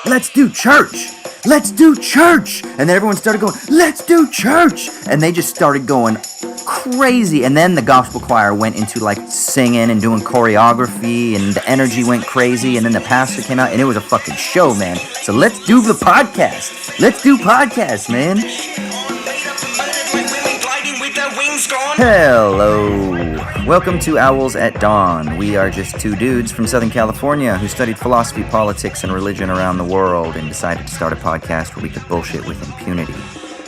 Let's do church. Let's do church. And then everyone started going, let's do church. And they just started going crazy. And then the gospel choir went into like singing and doing choreography, and the energy went crazy. And then the pastor came out, and it was a fucking show, man. So let's do the podcast. Let's do podcasts, man. Hello. Welcome to Owls at Dawn. We are just two dudes from Southern California who studied philosophy, politics, and religion around the world and decided to start a podcast where we could bullshit with impunity.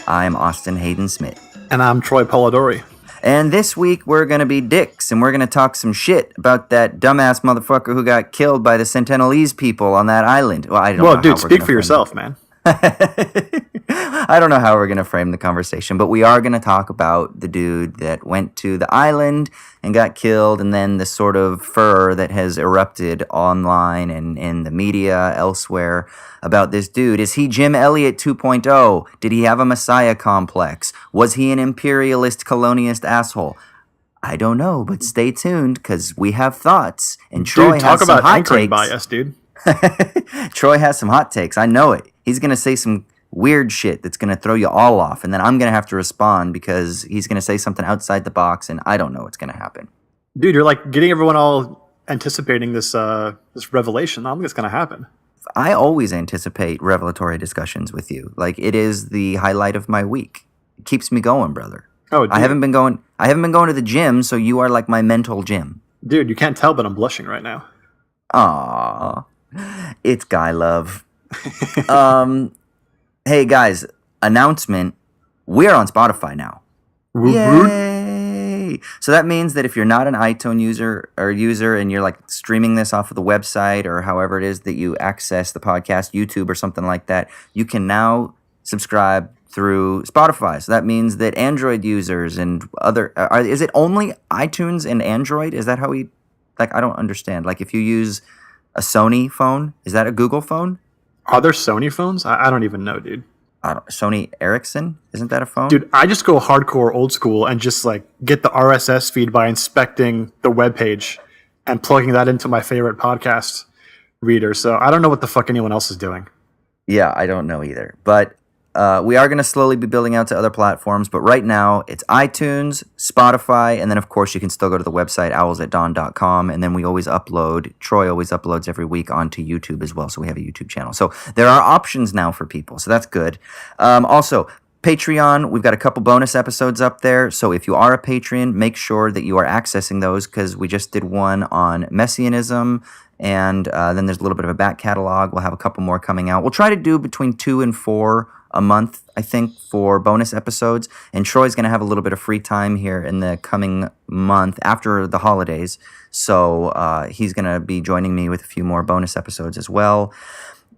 I'm Austin Hayden Smith. And I'm Troy Polidori. And this week we're going to be dicks, and we're going to talk some shit about that dumbass motherfucker who got killed by the Sentinelese people on that island. Well, I don't know. Well, dude, speak for yourself, man. I don't know how we're going to frame the conversation, but we are going to talk about the dude that went to the island and got killed, and then the sort of furor that has erupted online and in the media elsewhere about this dude. Is he Jim Elliot 2.0? Did he have a messiah complex? Was he an imperialist, colonialist asshole? I don't know, but stay tuned because we have thoughts. And Troy dude, talk has some about hot anchoring takes. bias, dude. Troy has some hot takes. I know it. He's going to say some weird shit that's going to throw you all off, and then I'm going to have to respond because he's going to say something outside the box, and I don't know what's going to happen. Dude, you're like getting everyone all anticipating this this revelation. I don't think it's going to happen. I always anticipate revelatory discussions with you. Like, it is the highlight of my week. It keeps me going, brother. Oh, dude. I haven't been going to the gym, so you are like my mental gym. Dude, you can't tell, but I'm blushing right now. Aww. It's guy love. Hey guys, announcement. We're on Spotify now. Yay! So that means that if you're not an iTunes user and you're like streaming this off of the website or however it is that you access the podcast, YouTube or something like that, you can now subscribe through Spotify. So that means that Android users and other is it only iTunes and Android? Is that how we I don't understand. Like if you use a Sony phone, is that a Google phone? Are there Sony phones? I don't even know, dude. Sony Ericsson? Isn't that a phone? Dude, I just go hardcore old school and just like get the RSS feed by inspecting the webpage and plugging that into my favorite podcast reader. So I don't know what the fuck anyone else is doing. Yeah, I don't know either. But we are going to slowly be building out to other platforms. But right now, it's iTunes, Spotify, and then, of course, you can still go to the website, owlsatdawn.com. And then we always upload, Troy always uploads every week onto YouTube as well. So we have a YouTube channel. So there are options now for people. So that's good. Also, Patreon, we've got a couple bonus episodes up there. So if you are a patron, make sure that you are accessing those because we just did one on Messianism. And then there's a little bit of a back catalog. We'll have a couple more coming out. We'll try to do between 2 and 4 a month, I think, for bonus episodes. And Troy's going to have a little bit of free time here in the coming month after the holidays. So he's going to be joining me with a few more bonus episodes as well.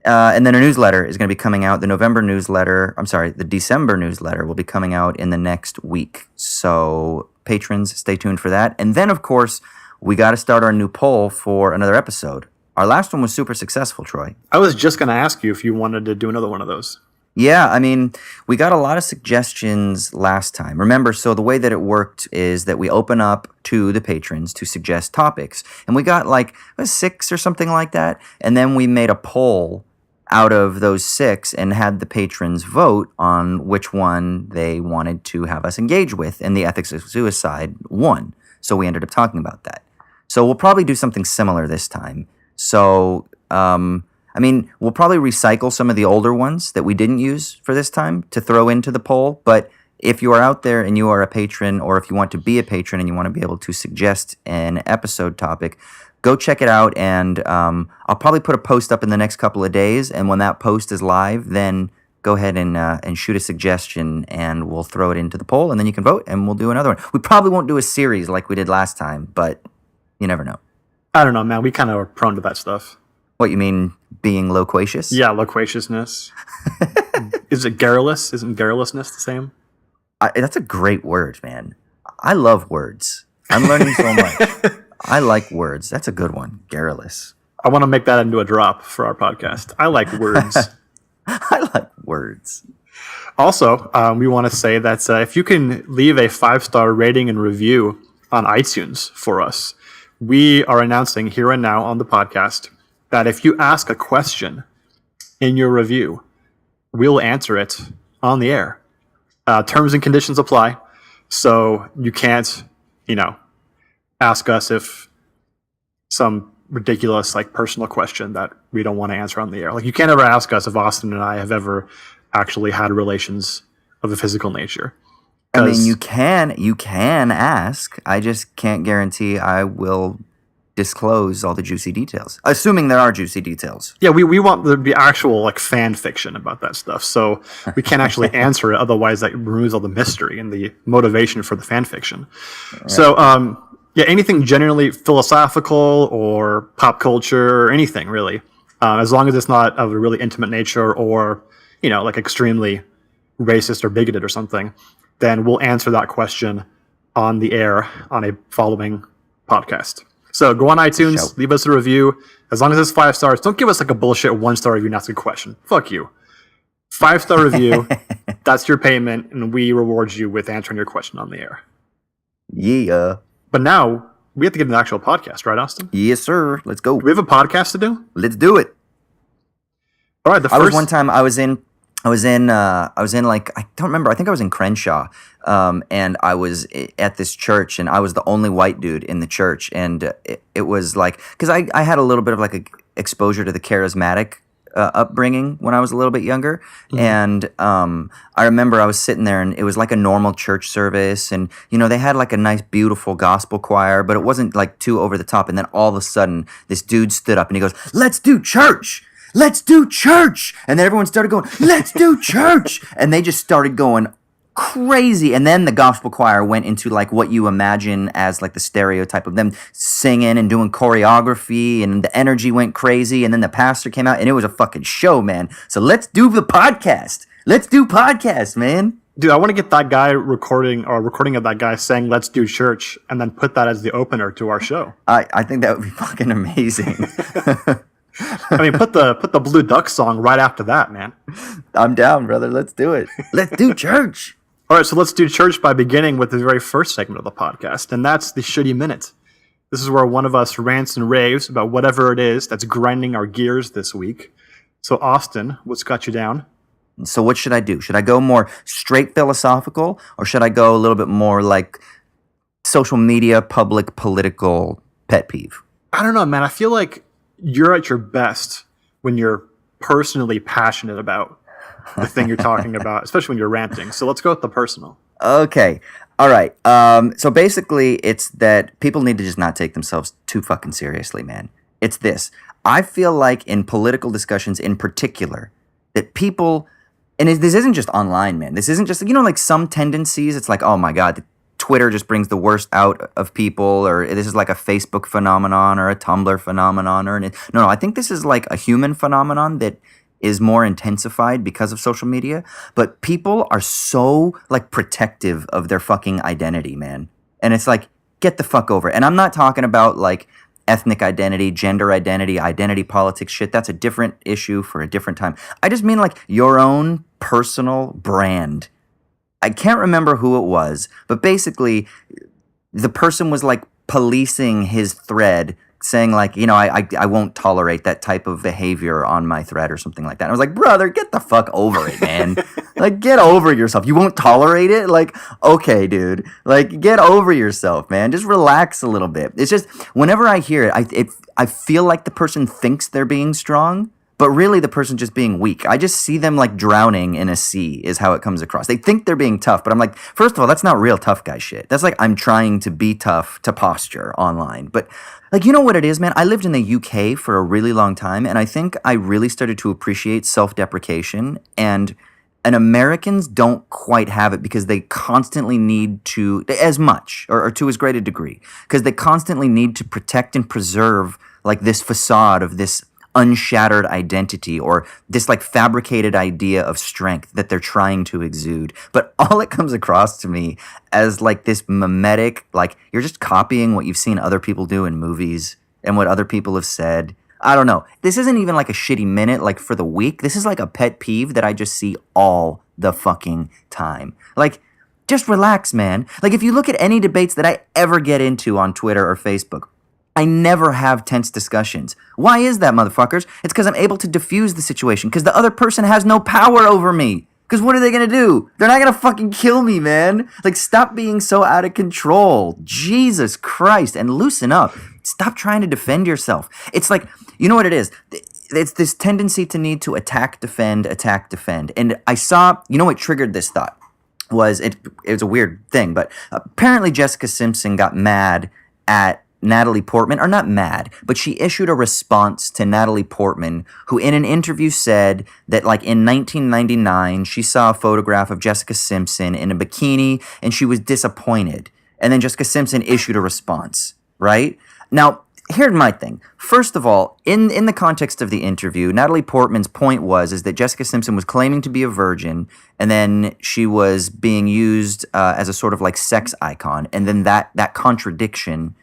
And then a newsletter is going to be coming out. The December newsletter will be coming out in the next week. So patrons, stay tuned for that. And then, of course, we got to start our new poll for another episode. Our last one was super successful, Troy. I was just going to ask you if you wanted to do another one of those. Yeah, I mean, we got a lot of suggestions last time. Remember, so the way that it worked is that we open up to the patrons to suggest topics. And we got like 6 or something like that. And then we made a poll out of those 6 and had the patrons vote on which one they wanted to have us engage with. And the ethics of suicide won. So we ended up talking about that. So we'll probably do something similar this time. So, we'll probably recycle some of the older ones that we didn't use for this time to throw into the poll. But if you are out there and you are a patron, or if you want to be a patron and you want to be able to suggest an episode topic, go check it out. And I'll probably put a post up in the next couple of days. And when that post is live, then go ahead and shoot a suggestion and we'll throw it into the poll. And then you can vote and we'll do another one. We probably won't do a series like we did last time, but you never know. I don't know, man. We kind of are prone to that stuff. What, you mean being loquacious? Yeah, loquaciousness. Is it garrulous? Isn't garrulousness the same? That's a great word, man. I love words. I'm learning so much. I like words. That's a good one. Garrulous. I want to make that into a drop for our podcast. I like words. I like words. Also, we want to say that if you can leave a 5-star rating and review on iTunes for us, we are announcing here and now on the podcast that if you ask a question in your review, we'll answer it on the air. Terms and conditions apply. So you can't, ask us if some ridiculous, like, personal question that we don't want to answer on the air. Like, you can't ever ask us if Austin and I have ever actually had relations of a physical nature. I mean, you can ask. I just can't guarantee I will disclose all the juicy details, assuming there are juicy details. Yeah, we want there to be actual, like, fan fiction about that stuff, so we can't actually answer it. Otherwise, that removes all the mystery and the motivation for the fan fiction. Right. So, anything generally philosophical or pop culture or anything really, as long as it's not of a really intimate nature or like extremely racist or bigoted or something, then we'll answer that question on the air on a following podcast. So go on iTunes, leave us a review. As long as it's 5 stars, don't give us like a bullshit 1-star review and ask a question. Fuck you. 5-star review, that's your payment, and we reward you with answering your question on the air. Yeah. But now, we have to get an actual podcast, right, Austin? Yes, sir. Let's go. Do we have a podcast to do? Let's do it. All right, I was in like, I don't remember, I think I was in Crenshaw, and I was at this church, and I was the only white dude in the church, and it was like, because I had a little bit of like a exposure to the charismatic upbringing when I was a little bit younger, and I remember I was sitting there, and it was like a normal church service, and they had like a nice, beautiful gospel choir, but it wasn't like too over the top, and then all of a sudden, this dude stood up, and he goes, "Let's do church! Let's do church!" And then everyone started going, "Let's do church!" And they just started going crazy. And then the gospel choir went into like what you imagine as like the stereotype of them singing and doing choreography, and the energy went crazy. And then the pastor came out, and it was a fucking show, man. So let's do the podcast. Let's do podcasts, man. Dude, I want to get that guy recording of that guy saying "Let's do church" and then put that as the opener to our show. I think that would be fucking amazing. I mean, put the Blue Duck song right after that, man. I'm down, brother. Let's do it. Let's do church. All right, so let's do church by beginning with the very first segment of the podcast, and that's the Shitty Minute. This is where one of us rants and raves about whatever it is that's grinding our gears this week. So, Austin, what's got you down? So what should I do? Should I go more straight philosophical, or should I go a little bit more like social media, public, political pet peeve? I don't know, man. I feel like you're at your best when you're personally passionate about the thing you're talking about, especially when you're ranting. So let's go with the personal. Okay. All right. So basically, it's that people need to just not take themselves too fucking seriously, man. It's this. I feel like in political discussions in particular, that people, and this isn't just online, man. This isn't just, like some tendencies. It's like, oh my God, Twitter just brings the worst out of people, or this is like a Facebook phenomenon or a Tumblr phenomenon. No, I think this is like a human phenomenon that is more intensified because of social media. But people are so like protective of their fucking identity, man. And it's like, get the fuck over it. And I'm not talking about like ethnic identity, gender identity politics shit. That's a different issue for a different time. I just mean like your own personal brand. I can't remember who it was, but basically the person was like policing his thread, saying like, I won't tolerate that type of behavior on my thread or something like that. And I was like, brother, get the fuck over it, man. Like, get over yourself. You won't tolerate it? Like, okay, dude. Like, get over yourself, man. Just relax a little bit. It's just, whenever I hear it, I feel like the person thinks they're being strong, but really the person's just being weak. I just see them like drowning in a sea is how it comes across. They think they're being tough, but I'm like, first of all, that's not real tough guy shit. That's like I'm trying to be tough to posture online. But like, you know what it is, man? I lived in the UK for a really long time, and I think I really started to appreciate self-deprecation, and Americans don't quite have it because they constantly need to, as much, or to as great a degree, because they constantly need to protect and preserve like this facade of this unshattered identity, or this like fabricated idea of strength that they're trying to exude. But all it comes across to me as like this mimetic, like you're just copying what you've seen other people do in movies and what other people have said. I don't know. This isn't even like a shitty minute like for the week. This is like a pet peeve that I just see all the fucking time. Like, just relax, man. Like if you look at any debates that I ever get into on Twitter or Facebook, I never have tense discussions. Why is that, motherfuckers? It's because I'm able to diffuse the situation, because the other person has no power over me. Because what are they going to do? They're not going to fucking kill me, man. Like, stop being so out of control. Jesus Christ. And loosen up. Stop trying to defend yourself. It's like, you know what it is? It's this tendency to need to attack, defend. And I saw, you know what triggered this thought? It was a weird thing, but apparently Jessica Simpson got mad at Natalie Portman, or not mad, but she issued a response to Natalie Portman, who in an interview said that, like, in 1999, she saw a photograph of Jessica Simpson in a bikini and she was disappointed. And then Jessica Simpson issued a response, right? Now, here's my thing. First of all, in the context of the interview, Natalie Portman's point is that Jessica Simpson was claiming to be a virgin, and then she was being used as a sort of like sex icon, and then that contradiction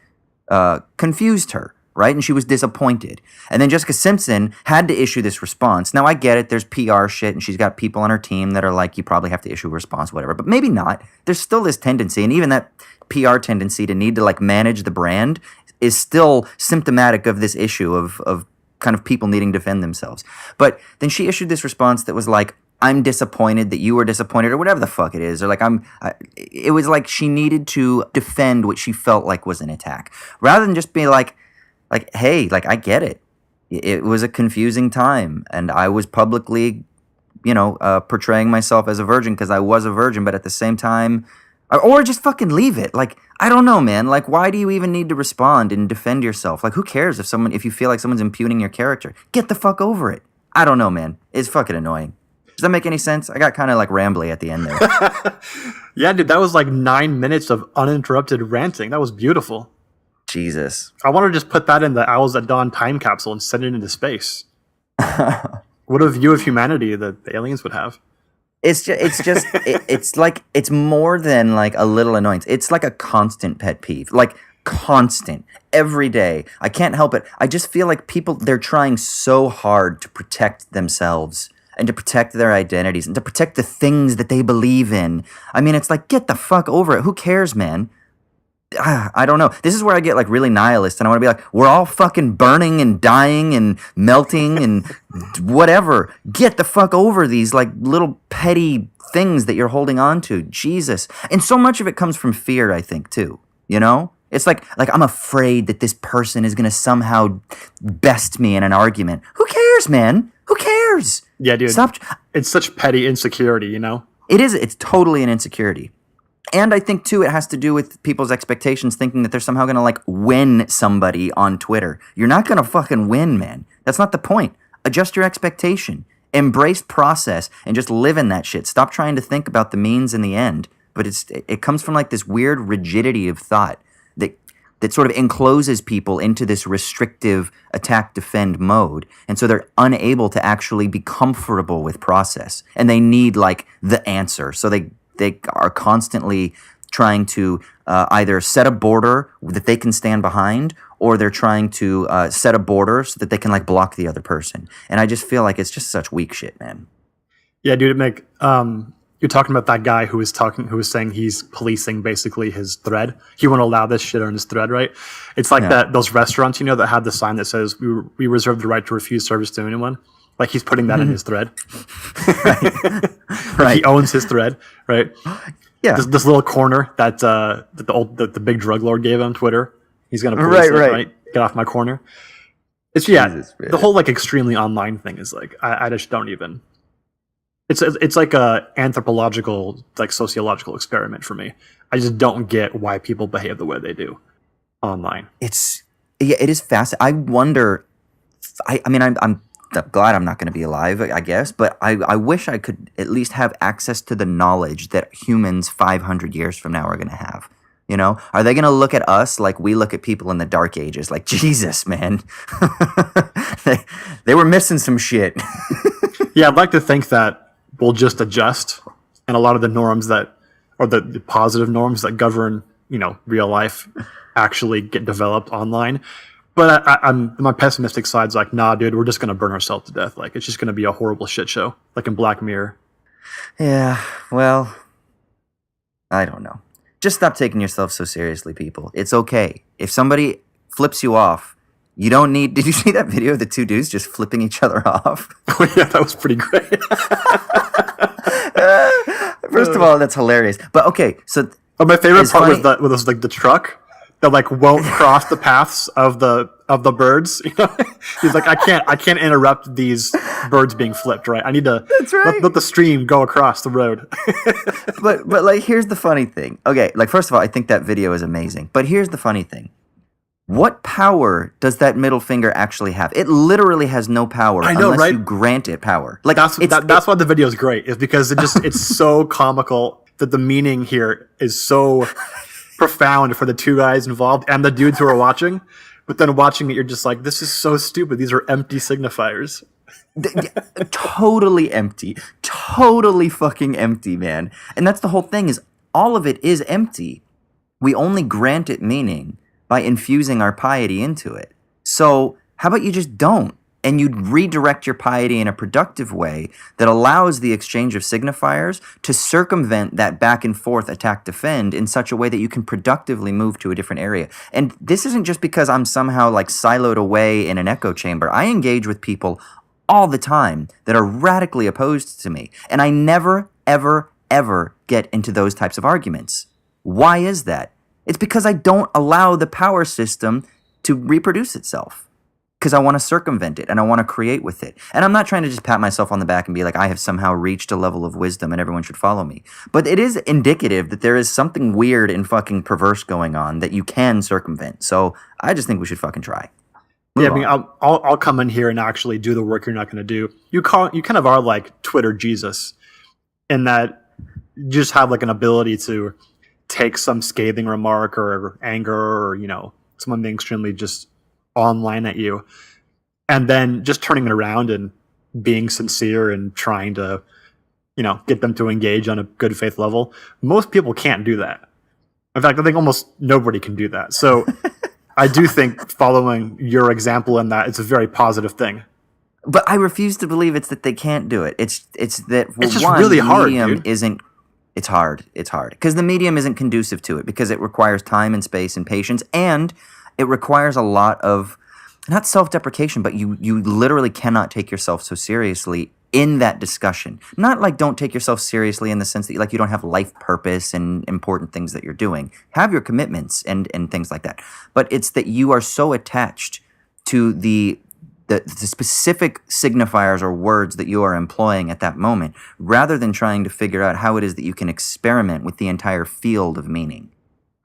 confused her, right? And she was disappointed. And then Jessica Simpson had to issue this response. Now, I get it. There's PR shit, and she's got people on her team that are like, you probably have to issue a response, whatever. But maybe not. There's still this tendency, and even that PR tendency to need to, like, manage the brand is still symptomatic of this issue of kind of people needing to defend themselves. But then she issued this response that was like, I'm disappointed that you were disappointed, or whatever the fuck it is. Or like, it was like she needed to defend what she felt like was an attack, rather than just be like, hey, like, I get it. It was a confusing time, and I was publicly, portraying myself as a virgin because I was a virgin, but at the same time, or just fucking leave it. Like, I don't know, man. Like, why do you even need to respond and defend yourself? Like, who cares if you feel like someone's impugning your character? Get the fuck over it. I don't know, man. It's fucking annoying. Does that make any sense? I got kind of like rambly at the end there. Yeah, dude, that was like 9 minutes of uninterrupted ranting. That was beautiful. Jesus. I want to just put that in the Owls at Dawn time capsule and send it into space. What a view of humanity that the aliens would have. It's like, it's more than like a little annoyance. It's like a constant pet peeve. Like, constant. Every day. I can't help it. I just feel like they're trying so hard to protect themselves and to protect their identities and to protect the things that they believe in. I mean, it's like, get the fuck over it. Who cares, man? I don't know. This is where I get like really nihilist, and I want to be like, we're all fucking burning and dying and melting and whatever. Get the fuck over these like little petty things that you're holding on to. Jesus. And so much of it comes from fear, I think, too. You know? It's like I'm afraid that this person is going to somehow best me in an argument. Who cares, man? Who cares? Yeah, dude. It's such petty insecurity, you know? It is. It's totally an insecurity. And I think, too, it has to do with people's expectations, thinking that they're somehow going to, like, win somebody on Twitter. You're not going to fucking win, man. That's not the point. Adjust your expectation. Embrace process and just live in that shit. Stop trying to think about the means and the end. But it comes from, like, this weird rigidity of thought that sort of encloses people into this restrictive attack-defend mode. And so they're unable to actually be comfortable with process. And they need, like, the answer. So they are constantly trying to either set a border that they can stand behind, or they're trying to set a border so that they can like block the other person. And I just feel like it's just such weak shit, man. Yeah, dude, you're talking about that guy who was saying he's policing basically his thread. He won't allow this shit on his thread, right? It's like those restaurants, you know, that have the sign that says we reserve the right to refuse service to anyone. Like he's putting that in his thread. Right. He owns his thread, right? Yeah. This little corner that the big drug lord gave him Twitter. He's gonna police it, right? Get off my corner. It's the whole like extremely online thing is like I just don't even. It's like a anthropological, like sociological experiment for me. I just don't get why people behave the way they do online. It is fascinating. I wonder. I mean, I'm glad I'm not going to be alive, I guess, but I wish I could at least have access to the knowledge that humans 500 years from now are going to have. You know, are they going to look at us like we look at people in the Dark Ages? Like, Jesus, man, they were missing some shit. Yeah, I'd like to think that we'll just adjust, and a lot of the norms the positive norms that govern, you know, real life actually get developed online. But I'm my pessimistic side's like, nah, dude, we're just gonna burn ourselves to death. Like it's just gonna be a horrible shit show, like in Black Mirror. Yeah, well, I don't know. Just stop taking yourself so seriously, people. It's okay if somebody flips you off. You don't need. Did you see that video of the two dudes just flipping each other off? Oh, yeah, that was pretty great. First of all, that's hilarious. But okay, so my favorite part funny. was like the truck that like won't cross the paths of the birds. You know, he's like, I can't interrupt these birds being flipped. Right, I need to let the stream go across the road. but like, here's the funny thing. Okay, like first of all, I think that video is amazing. But here's the funny thing. What power does that middle finger actually have? It literally has no power unless you grant it power. Like that's why the video is great, is because it's so comical that the meaning here is so profound for the two guys involved and the dudes who are watching. But then watching it, you're just like, this is so stupid. These are empty signifiers. Totally empty. Totally fucking empty, man. And that's the whole thing, is all of it is empty. We only grant it meaning by infusing our piety into it. So how about you just don't? And you redirect your piety in a productive way that allows the exchange of signifiers to circumvent that back and forth attack defend in such a way that you can productively move to a different area. And this isn't just because I'm somehow like siloed away in an echo chamber. I engage with people all the time that are radically opposed to me. And I never, ever, ever get into those types of arguments. Why is that? It's because I don't allow the power system to reproduce itself. Because I want to circumvent it and I want to create with it. And I'm not trying to just pat myself on the back and be like, I have somehow reached a level of wisdom and everyone should follow me. But it is indicative that there is something weird and fucking perverse going on that you can circumvent. So I just think we should fucking try. Yeah, I mean, I'll come in here and actually do the work you're not going to do. You kind of are like Twitter Jesus, in that you just have like an ability to take some scathing remark or anger or, you know, someone being extremely just online at you, and then just turning it around and being sincere and trying to, you know, get them to engage on a good faith level. Most people can't do that. In fact, I think almost nobody can do that. So I do think following your example in that, it's a very positive thing. But I refuse to believe it's that they can't do it. It's that it's just really hard, medium dude. isn't. It's hard. It's hard because the medium isn't conducive to it, because it requires time and space and patience, and it requires a lot of, not self-deprecation, but you literally cannot take yourself so seriously in that discussion. Not like don't take yourself seriously in the sense that you don't have life purpose and important things that you're doing. Have your commitments and things like that. But it's that you are so attached to the specific signifiers or words that you are employing at that moment, rather than trying to figure out how it is that you can experiment with the entire field of meaning.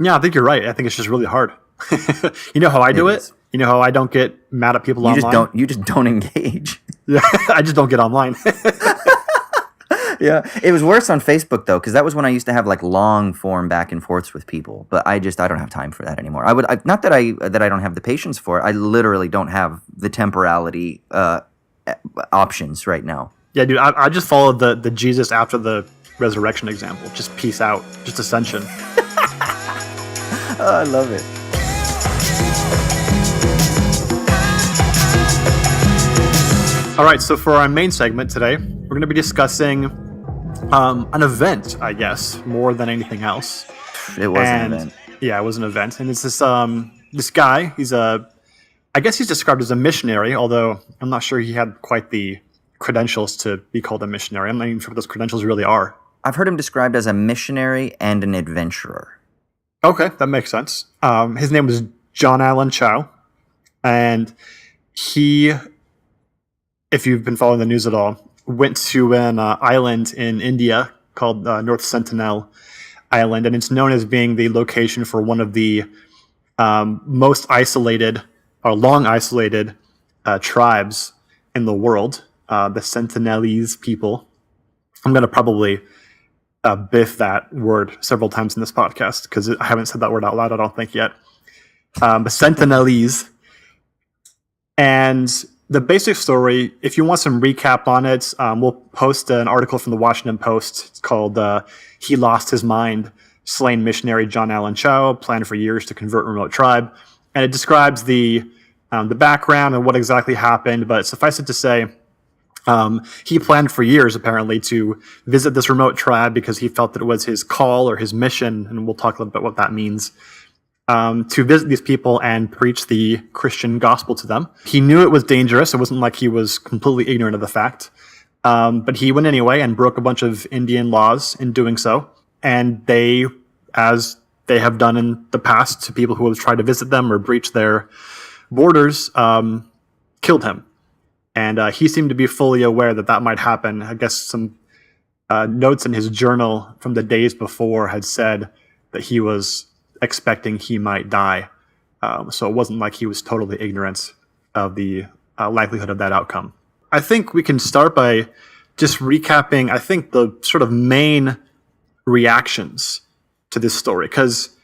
Yeah, I think you're right. I think it's just really hard. You know how I do it? You know how I don't get mad at people online? You just don't engage. Yeah, I just don't get online. Yeah, it was worse on Facebook though, because that was when I used to have like long form back and forths with people. But I don't have time for that anymore. Not that I don't have the patience for it. I literally don't have the temporality options right now. Yeah, dude, I just followed the Jesus after the resurrection example. Just peace out, just ascension. Oh, I love it. All right, so for our main segment today, we're going to be discussing an event, I guess, more than anything else. It was an event. Yeah, it was an event, and it's this guy. I guess he's described as a missionary, although I'm not sure he had quite the credentials to be called a missionary. I'm not even sure what those credentials really are. I've heard him described as a missionary and an adventurer. Okay, that makes sense. His name was John Allen Chow, and he, if you've been following the news at all, went to an island in India called North Sentinel Island, and it's known as being the location for one of the most isolated or long isolated tribes in the world, the Sentinelese people. I'm going to probably biff that word several times in this podcast because I haven't said that word out loud, I don't think, yet. The Sentinelese. And the basic story, if you want some recap on it, we'll post an article from the Washington Post. It's called He Lost His Mind, Slain Missionary John Allen Chow, Planned for Years to Convert Remote Tribe. And it describes the background and what exactly happened, but suffice it to say, he planned for years, apparently, to visit this remote tribe because he felt that it was his call or his mission, and we'll talk a little bit what that means. to visit these people and preach the Christian gospel to them. He knew it was dangerous. It wasn't like he was completely ignorant of the fact. But he went anyway and broke a bunch of Indian laws in doing so. And they, as they have done in the past to people who have tried to visit them or breach their borders, killed him. And he seemed to be fully aware that that might happen. I guess some notes in his journal from the days before had said that he was expecting he might die. So it wasn't like he was totally ignorant of the likelihood of that outcome. I think we can start by just recapping, I think, the sort of main reactions to this story, because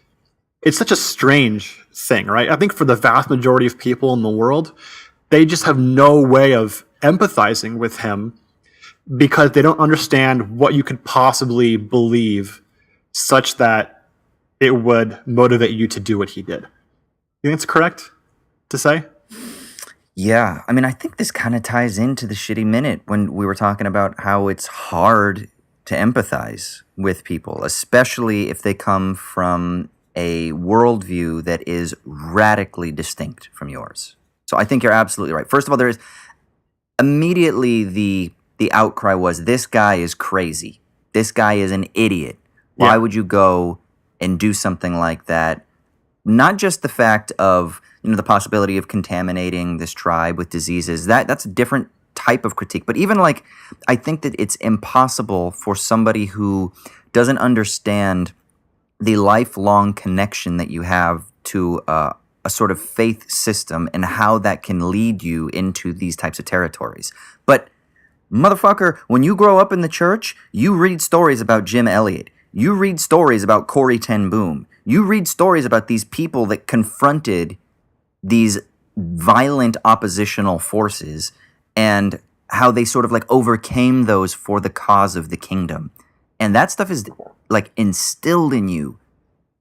it's such a strange thing, right? I think for the vast majority of people in the world, they just have no way of empathizing with him because they don't understand what you could possibly believe such that it would motivate you to do what he did. You think it's correct to say? Yeah. I mean, I think this kind of ties into the shitty minute when we were talking about how it's hard to empathize with people, especially if they come from a worldview that is radically distinct from yours. So I think you're absolutely right. First of all, there is immediately the outcry was, this guy is crazy. This guy is an idiot. Why would you go and do something like that? Not just the fact of, the possibility of contaminating this tribe with diseases. That's a different type of critique. But even I think that it's impossible for somebody who doesn't understand the lifelong connection that you have to a sort of faith system and how that can lead you into these types of territories. But motherfucker, when you grow up in the church, you read stories about Jim Elliot. You read stories about Corrie ten Boom. You read stories about these people that confronted these violent oppositional forces and how they sort of overcame those for the cause of the kingdom. And that stuff is instilled in you,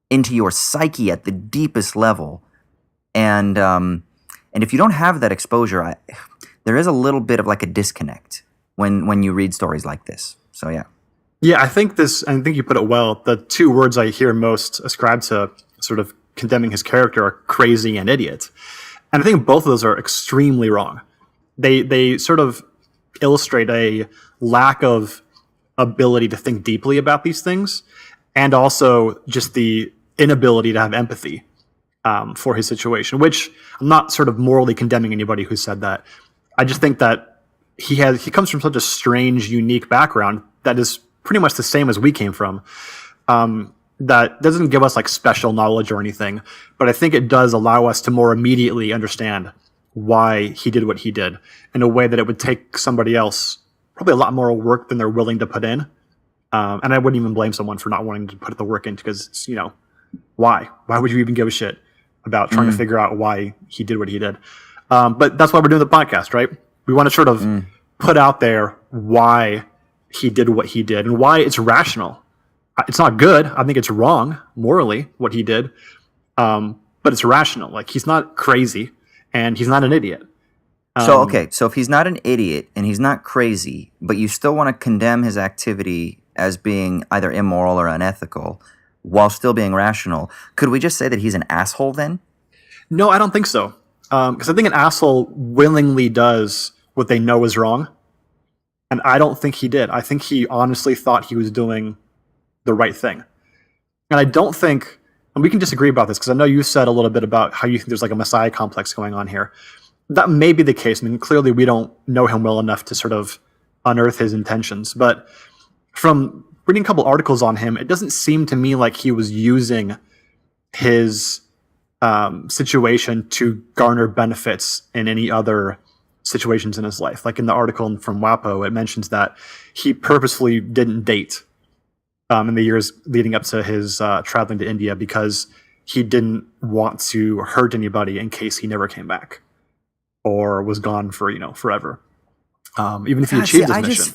into your psyche at the deepest level. And if you don't have that exposure, there is a little bit of a disconnect when you read stories like this. So yeah. Yeah, I think you put it well. The two words I hear most ascribed to sort of condemning his character are crazy and idiot. And I think both of those are extremely wrong. They sort of illustrate a lack of ability to think deeply about these things, and also just the inability to have empathy for his situation, which I'm not sort of morally condemning anybody who said that. I just think that he comes from such a strange, unique background that is pretty much the same as we came from. That doesn't give us special knowledge or anything, but I think it does allow us to more immediately understand why he did what he did in a way that it would take somebody else probably a lot more work than they're willing to put in. And I wouldn't even blame someone for not wanting to put the work in, because, why? Why would you even give a shit about trying to figure out why he did what he did? But that's why we're doing the podcast, right? We want to sort of put out there why he did what he did and why it's rational. It's not good. I think it's wrong morally what he did, but it's rational. He's not crazy and he's not an idiot. So if he's not an idiot and he's not crazy, but you still want to condemn his activity as being either immoral or unethical while still being rational, could we just say that he's an asshole then? No, I don't think so. Because I think an asshole willingly does what they know is wrong. And I don't think he did. I think he honestly thought he was doing the right thing. And I don't think, and we can disagree about this, because I know you said a little bit about how you think there's a messiah complex going on here. That may be the case. I mean, clearly we don't know him well enough to sort of unearth his intentions. But from reading a couple articles on him, it doesn't seem to me like he was using his situation to garner benefits in any other situations in his life. In the article from WAPO, it mentions that he purposefully didn't date in the years leading up to his traveling to India because he didn't want to hurt anybody in case he never came back or was gone for forever. Even if he achieved his mission.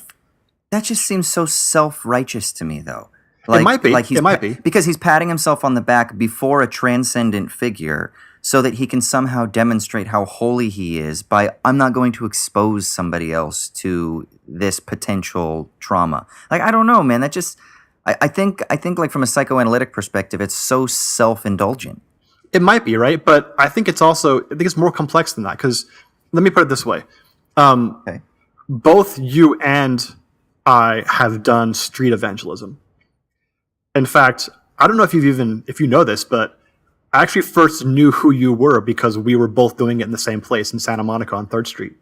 That just seems so self-righteous to me, though. It might be. It might be. Because he's patting himself on the back before a transcendent figure so that he can somehow demonstrate how holy he is by, I'm not going to expose somebody else to this potential trauma. I don't know, man. That just... I think from a psychoanalytic perspective, it's so self-indulgent. It might be, right? But I think it's more complex than that, because let me put it this way. Okay. Both you and I have done street evangelism. In fact, I don't know if you know this, but I actually first knew who you were because we were both doing it in the same place in Santa Monica on 3rd Street.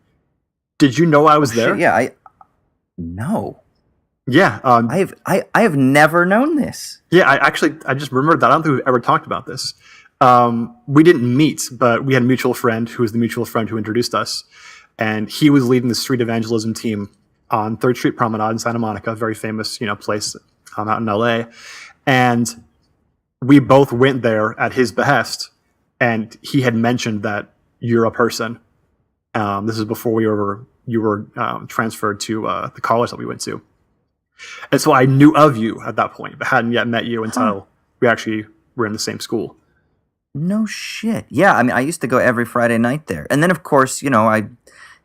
Did you know I was there? Shit, yeah, no. Yeah. I have never known this. Yeah, I just remembered that. I don't think we've ever talked about this. We didn't meet, but we had a mutual friend who was the mutual friend who introduced us. And he was leading the street evangelism team on 3rd Street Promenade in Santa Monica, a very famous, place out in LA. And we both went there at his behest, and he had mentioned that you're a person. This is before you were transferred to the college that we went to. And so I knew of you at that point, but hadn't yet met you until we actually were in the same school. No shit. Yeah, I mean, I used to go every Friday night there. And then, of course, I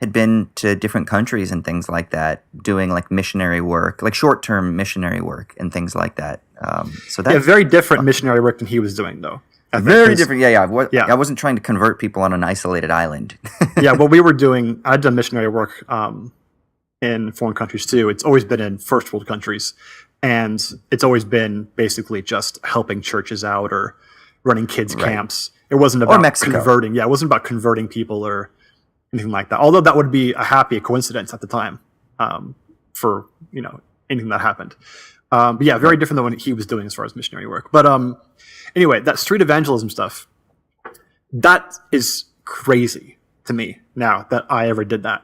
had been to different countries and things like that, doing like missionary work, like short-term missionary work and things like that. So that's very different missionary work than he was doing, though. Very different. Yeah. I wasn't trying to convert people on an isolated island. Yeah, what we were doing, I'd done missionary work in foreign countries too. It's always been in first world countries, and it's always been basically just helping churches out or running kids camps. It wasn't about converting. Yeah, it wasn't about converting people or anything like that. Although that would be a happy coincidence at the time for anything that happened. But yeah, very different than what he was doing as far as missionary work. But anyway, that street evangelism stuff, that is crazy to me now that I ever did that.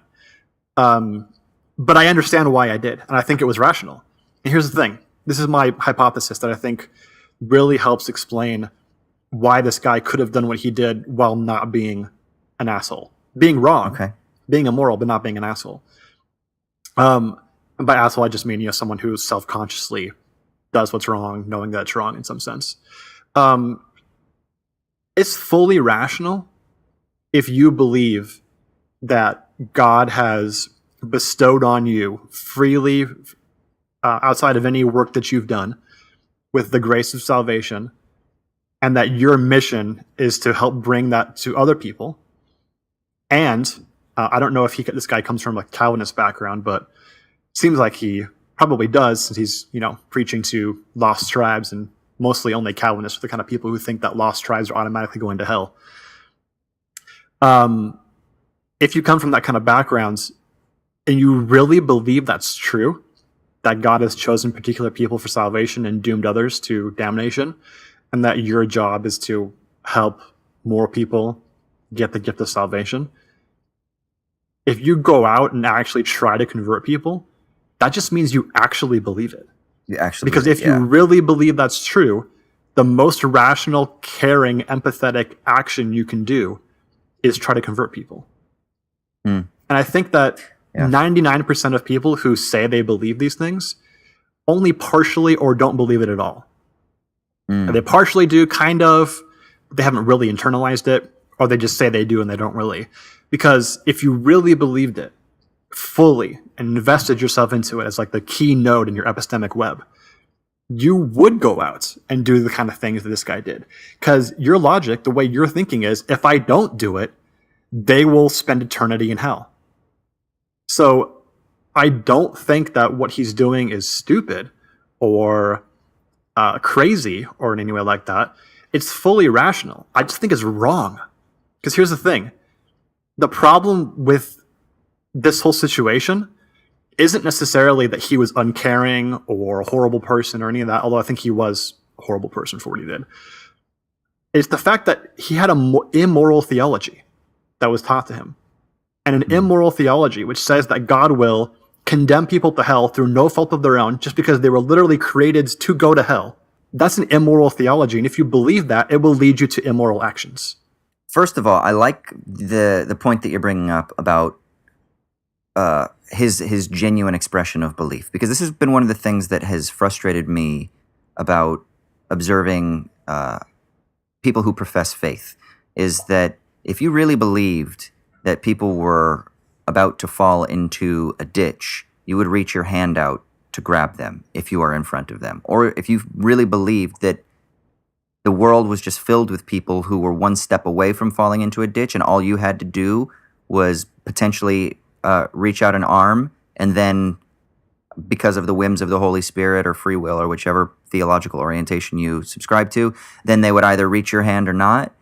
But I understand why I did, and I think it was rational. And here's the thing. This is my hypothesis that I think really helps explain why this guy could have done what he did while not being an asshole. Being wrong. Okay. Being immoral, but not being an asshole. And by asshole, I just mean, someone who self-consciously does what's wrong, knowing that it's wrong in some sense. It's fully rational if you believe that God has bestowed on you freely, outside of any work that you've done, with the grace of salvation, and that your mission is to help bring that to other people. And I don't know if this guy comes from a Calvinist background, but it seems like he probably does, since he's preaching to lost tribes, and mostly only Calvinists are the kind of people who think that lost tribes are automatically going to hell. If you come from that kind of background and you really believe that's true, that God has chosen particular people for salvation and doomed others to damnation, and that your job is to help more people get the gift of salvation, if you go out and actually try to convert people, that just means you actually believe it. Because if you really believe that's true, the most rational, caring, empathetic action you can do is try to convert people. And I think that 99% of people who say they believe these things only partially or don't believe it at all. They partially do, kind of, but they haven't really internalized it, or they just say they do and they don't really. Because if you really believed it fully and invested yourself into it as like the key node in your epistemic web, you would go out and do the kind of things that this guy did. Because your logic, the way you're thinking is, if I don't do it, they will spend eternity in hell. So I don't think that what he's doing is stupid or crazy or in any way like that. It's fully rational. I just think it's wrong. Because here's the thing. The problem with this whole situation isn't necessarily that he was uncaring or a horrible person or any of that, although I think he was a horrible person for what he did. It's the fact that he had an immoral theology that was taught to him. And an immoral theology which says that God will condemn people to hell through no fault of their own just because they were literally created to go to hell. That's an immoral theology. And if you believe that, it will lead you to immoral actions. First of all, I like the point that you're bringing up about his genuine expression of belief, because this has been one of the things that has frustrated me about observing people who profess faith, is that if you really believed that people were about to fall into a ditch, you would reach your hand out to grab them if you are in front of them. Or if you really believed that the world was just filled with people who were one step away from falling into a ditch, and all you had to do was potentially reach out an arm, and then, because of the whims of the Holy Spirit or free will or whichever theological orientation you subscribe to, then they would either reach your hand or not.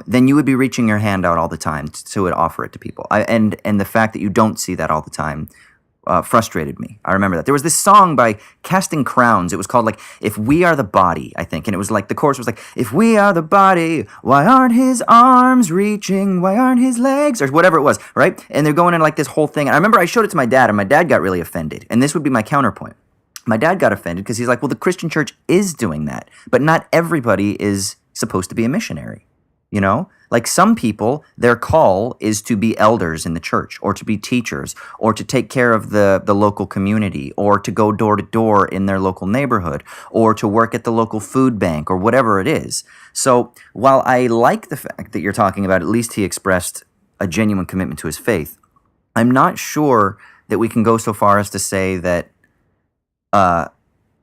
Then you would be reaching your hand out all the time to offer it to people. And the fact that you don't see that all the time frustrated me. I remember that. There was this song by Casting Crowns. It was called, like, If We Are the Body, I think. And it was like, the chorus was like, if we are the body, why aren't his arms reaching? Why aren't his legs? Or whatever it was, right? And they're going into like this whole thing. And I remember I showed it to my dad, and my dad got really offended. And this would be my counterpoint. My dad got offended because he's like, well, the Christian church is doing that, but not everybody is supposed to be a missionary. You know, like, some people, their call is to be elders in the church, or to be teachers, or to take care of the local community, or to go door to door in their local neighborhood, or to work at the local food bank, or whatever it is. So while I like the fact that you're talking about, at least he expressed a genuine commitment to his faith, I'm not sure that we can go so far as to say that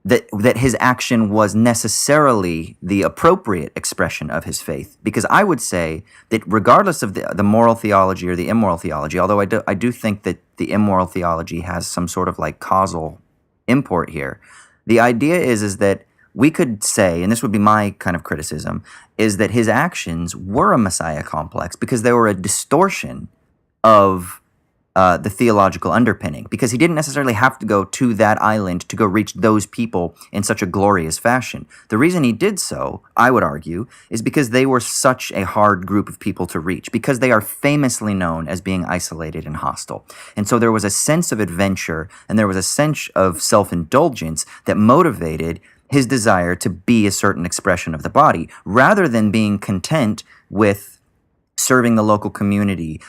that his action was necessarily the appropriate expression of his faith. Because I would say that regardless of the moral theology or the immoral theology, although I do think that the immoral theology has some sort of like causal import here, the idea is that we could say, and this would be my kind of criticism, is that his actions were a Messiah complex because they were a distortion of the theological underpinning, because he didn't necessarily have to go to that island to go reach those people in such a glorious fashion. The reason he did so, I would argue, is because they were such a hard group of people to reach, because they are famously known as being isolated and hostile. And so there was a sense of adventure, and there was a sense of self-indulgence that motivated his desire to be a certain expression of the body, rather than being content with serving the local community,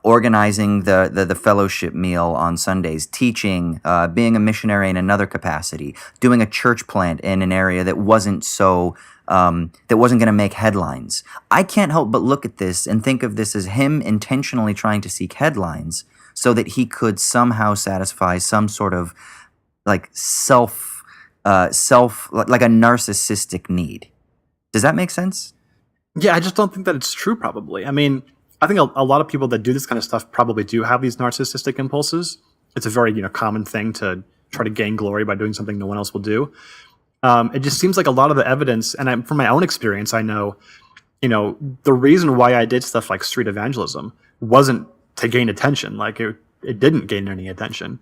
organizing the fellowship meal on Sundays, teaching, being a missionary in another capacity, doing a church plant in an area that wasn't going to make headlines. I can't help but look at this and think of this as him intentionally trying to seek headlines so that he could somehow satisfy some sort of like self like a narcissistic need. Does that make sense? Yeah, I just don't think that it's true, probably. I mean, I think a lot of people that do this kind of stuff probably do have these narcissistic impulses. It's a very, common thing to try to gain glory by doing something no one else will do. It just seems like a lot of the evidence, and from my own experience, I know, the reason why I did stuff like street evangelism wasn't to gain attention. Like, it didn't gain any attention.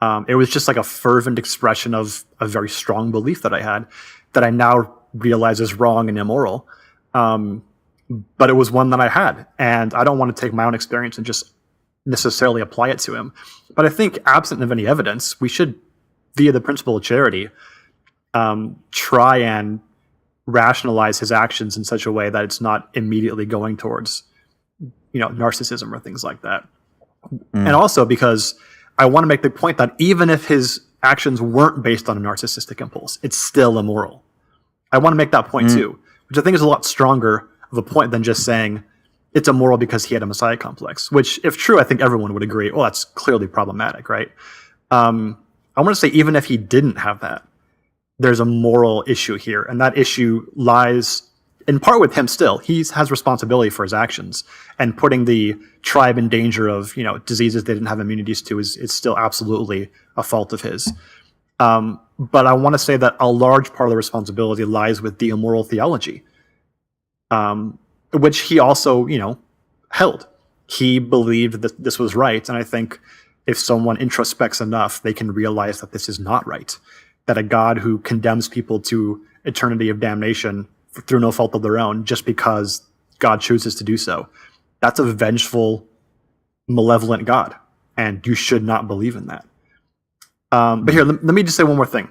It was just like a fervent expression of a very strong belief that I had that I now realize is wrong and immoral. But it was one that I had, and I don't want to take my own experience and just necessarily apply it to him. But I think, absent of any evidence, we should, via the principle of charity, try and rationalize his actions in such a way that it's not immediately going towards, narcissism or things like that. And also because I want to make the point that even if his actions weren't based on a narcissistic impulse, it's still immoral. I want to make that point too, which I think is a lot stronger of a point than just saying it's immoral because he had a Messiah complex, which, if true, I think everyone would agree, well, that's clearly problematic, right? I want to say even if he didn't have that, there's a moral issue here, and that issue lies in part with him still. He has responsibility for his actions, and putting the tribe in danger of, diseases they didn't have immunities to is still absolutely a fault of his. But I want to say that a large part of the responsibility lies with the immoral theology, which he also, held. He believed that this was right, and I think if someone introspects enough, they can realize that this is not right, that a God who condemns people to eternity of damnation through no fault of their own just because God chooses to do so, that's a vengeful, malevolent God, and you should not believe in that. But here, let me just say one more thing.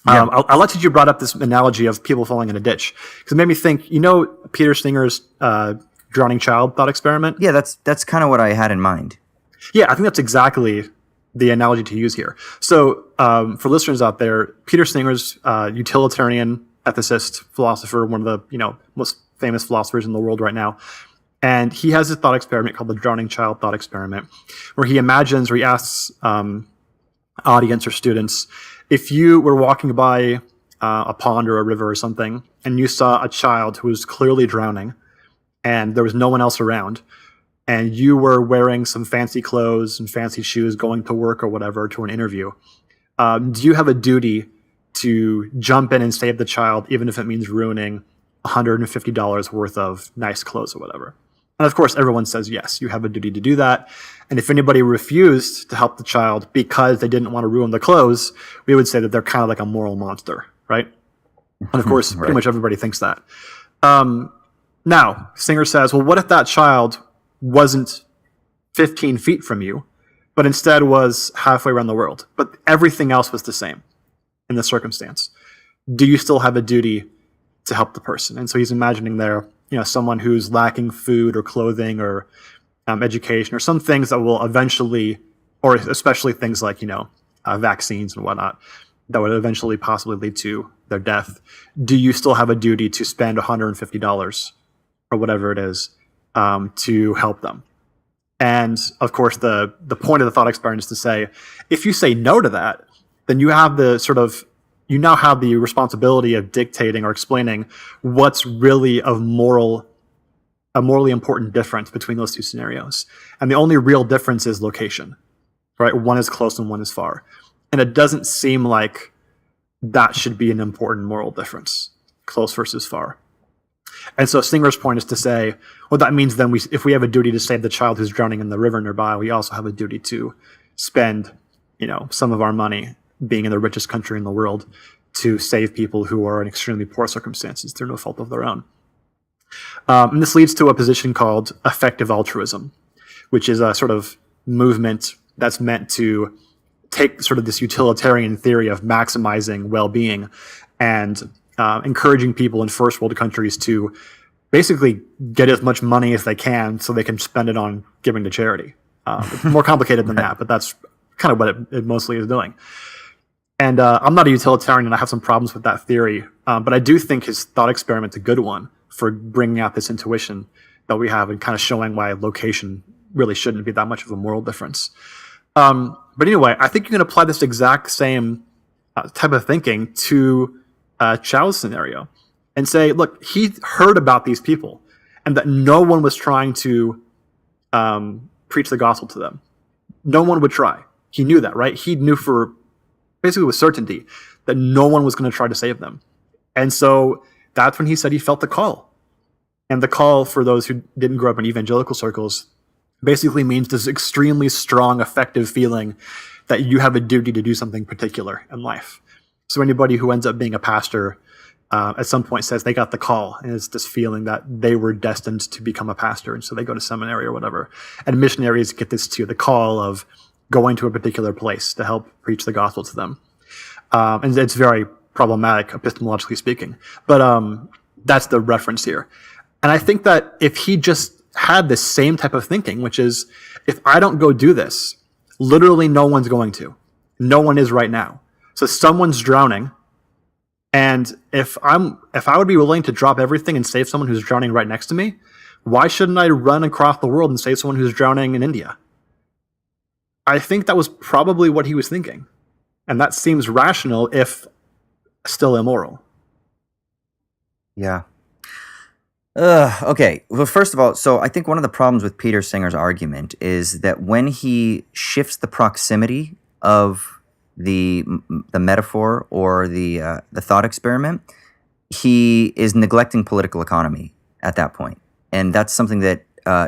Yeah. I liked that you brought up this analogy of people falling in a ditch, because it made me think, Peter Singer's drowning child thought experiment? Yeah, that's kind of what I had in mind. Yeah, I think that's exactly the analogy to use here. So for listeners out there, Peter Singer's utilitarian ethicist, philosopher, one of the most famous philosophers in the world right now. And he has this thought experiment called the drowning child thought experiment, where he asks audience or students, if you were walking by a pond or a river or something, and you saw a child who was clearly drowning, and there was no one else around, and you were wearing some fancy clothes and fancy shoes going to work or whatever to an interview, do you have a duty to jump in and save the child, even if it means ruining $150 worth of nice clothes or whatever? And of course, everyone says yes, you have a duty to do that. And if anybody refused to help the child because they didn't want to ruin the clothes, we would say that they're kind of like a moral monster, right? And of course, pretty much everybody thinks that. Now, Singer says, well, what if that child wasn't 15 feet from you, but instead was halfway around the world, but everything else was the same in the circumstance? Do you still have a duty to help the person? And so he's imagining there, someone who's lacking food or clothing or education or some things that will eventually, or especially things like, vaccines and whatnot, that would eventually possibly lead to their death. Do you still have a duty to spend $150 or whatever it is to help them? And of course, the point of the thought experiment is to say, if you say no to that, then you have you now have the responsibility of dictating or explaining what's really a morally important difference between those two scenarios. And the only real difference is location, right? One is close and one is far. And it doesn't seem like that should be an important moral difference, close versus far. And so Singer's point is to say, well, that means then if we have a duty to save the child who's drowning in the river nearby, we also have a duty to spend, some of our money, being in the richest country in the world, to save people who are in extremely poor circumstances through no fault of their own. And this leads to a position called effective altruism, which is a sort of movement that's meant to take sort of this utilitarian theory of maximizing well-being and encouraging people in first world countries to basically get as much money as they can so they can spend it on giving to charity. It's more complicated than that, but that's kind of what it mostly is doing. And I'm not a utilitarian, and I have some problems with that theory, but I do think his thought experiment's a good one for bringing out this intuition that we have and kind of showing why location really shouldn't be that much of a moral difference. But anyway, I think you can apply this exact same type of thinking to Chow's scenario and say, look, he heard about these people and that no one was trying to preach the gospel to them. No one would try. He knew that, right? He knew basically with certainty that no one was going to try to save them. And so that's when he said he felt the call. And the call, for those who didn't grow up in evangelical circles, basically means this extremely strong, effective feeling that you have a duty to do something particular in life. So anybody who ends up being a pastor at some point says they got the call, and it's this feeling that they were destined to become a pastor, and so they go to seminary or whatever. And missionaries get this too, the call of going to a particular place to help preach the gospel to them. And it's very problematic, epistemologically speaking. But that's the reference here. And I think that if he just had the same type of thinking, which is, if I don't go do this, literally no one's going to. No one is right now. So someone's drowning. And if I would be willing to drop everything and save someone who's drowning right next to me, why shouldn't I run across the world and save someone who's drowning in India? I think that was probably what he was thinking. And that seems rational, if still immoral. Yeah. Okay. Well, first of all, so I think one of the problems with Peter Singer's argument is that when he shifts the proximity of the metaphor or the thought experiment, he is neglecting political economy at that point. And that's something that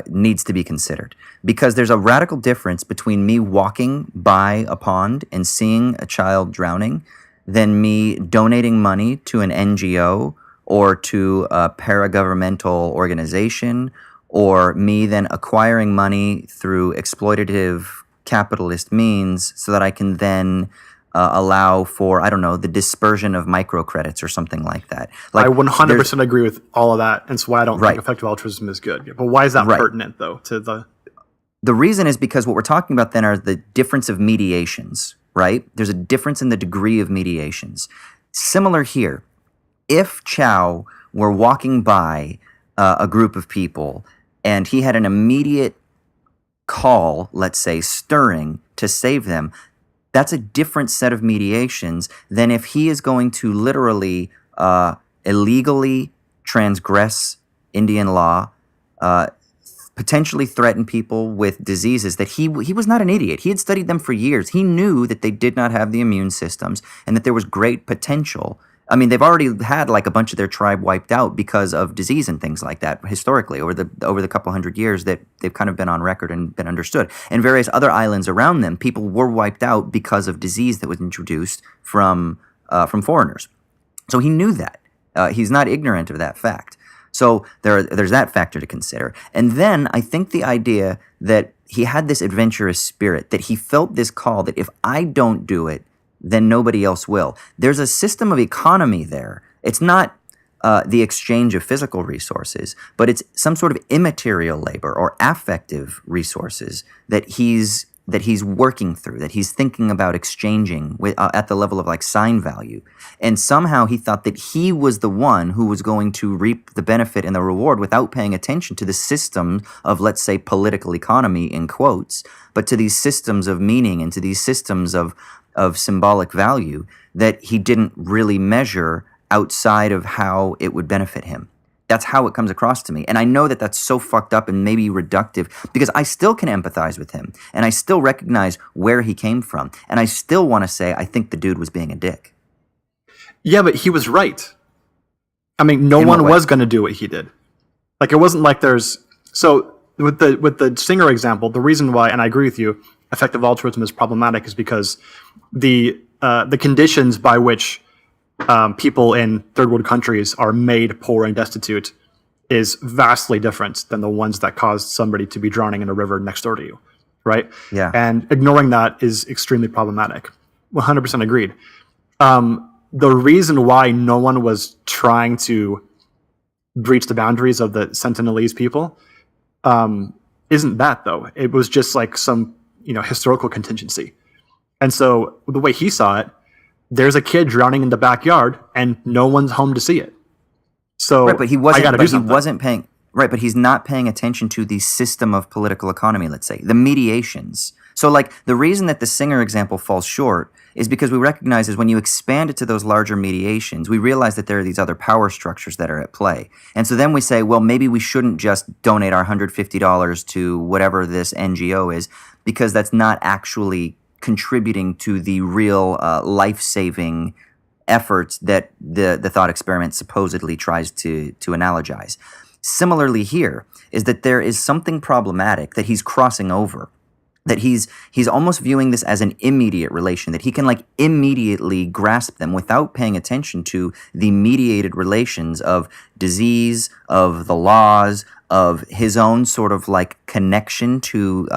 needs to be considered, because there's a radical difference between me walking by a pond and seeing a child drowning than me donating money to an NGO or to a paragovernmental organization, or me then acquiring money through exploitative capitalist means so that I can then allow for, I don't know, the dispersion of microcredits or something like that. Like, I 100% agree with all of that, and it's why I don't think effective altruism is good. But why is that pertinent, though, to the... The reason is because what we're talking about then are the difference of mediations, right? There's a difference in the degree of mediations. Similar here. If Chow were walking by a group of people and he had an immediate call, let's say, stirring to save them, That's a different set of mediations than if he is going to literally illegally transgress Indian law, uh, potentially threaten people with diseases that he was not an idiot. He had studied them for years. He knew that they did not have the immune systems and that there was great potential. I mean, they've already had like a bunch of their tribe wiped out because of disease and things like that historically over the couple hundred years that they've kind of been on record and been understood. And various other islands around them, people were wiped out because of disease that was introduced from foreigners. So he knew that. He's not ignorant of that fact. So there's that factor to consider. And then I think the idea that he had this adventurous spirit, that he felt this call that if I don't do it, then nobody else will. There's a system of economy there. It's not the exchange of physical resources, but it's some sort of immaterial labor or affective resources that he's working through, that he's thinking about exchanging with, at the level of like sign value. And somehow he thought that he was the one who was going to reap the benefit and the reward without paying attention to the system of, let's say, political economy in quotes, but to these systems of meaning and to these systems of symbolic value that he didn't really measure outside of how it would benefit him. That's how it comes across to me. And I know that that's so fucked up and maybe reductive because I still can empathize with him and I still recognize where he came from. And I still want to say, I think the dude was being a dick. Yeah, but he was right. I mean, no one was going to do what he did. Like, it wasn't like so with the Singer example, the reason why, and I agree with you, effective altruism is problematic is because the conditions by which people in third world countries are made poor and destitute is vastly different than the ones that caused somebody to be drowning in a river next door to you, right? Yeah. And ignoring that is extremely problematic. 100% agreed. The reason why no one was trying to breach the boundaries of the Sentinelese people isn't that, though. It was just like some historical contingency. And so the way he saw it, there's a kid drowning in the backyard and no one's home to see it. So right, but he wasn't, I gotta do something. He wasn't paying, right, but he's not paying attention to the system of political economy, let's say, the mediations. So like the reason that the Singer example falls short is because we recognize is when you expand it to those larger mediations, we realize that there are these other power structures that are at play. And so then we say, well, maybe we shouldn't just donate our $150 to whatever this NGO is, because that's not actually contributing to the real life-saving efforts that the thought experiment supposedly tries to analogize. Similarly here is that there is something problematic that he's crossing over, that he's almost viewing this as an immediate relation, that he can like immediately grasp them without paying attention to the mediated relations of disease, of the laws, of his own sort of like connection to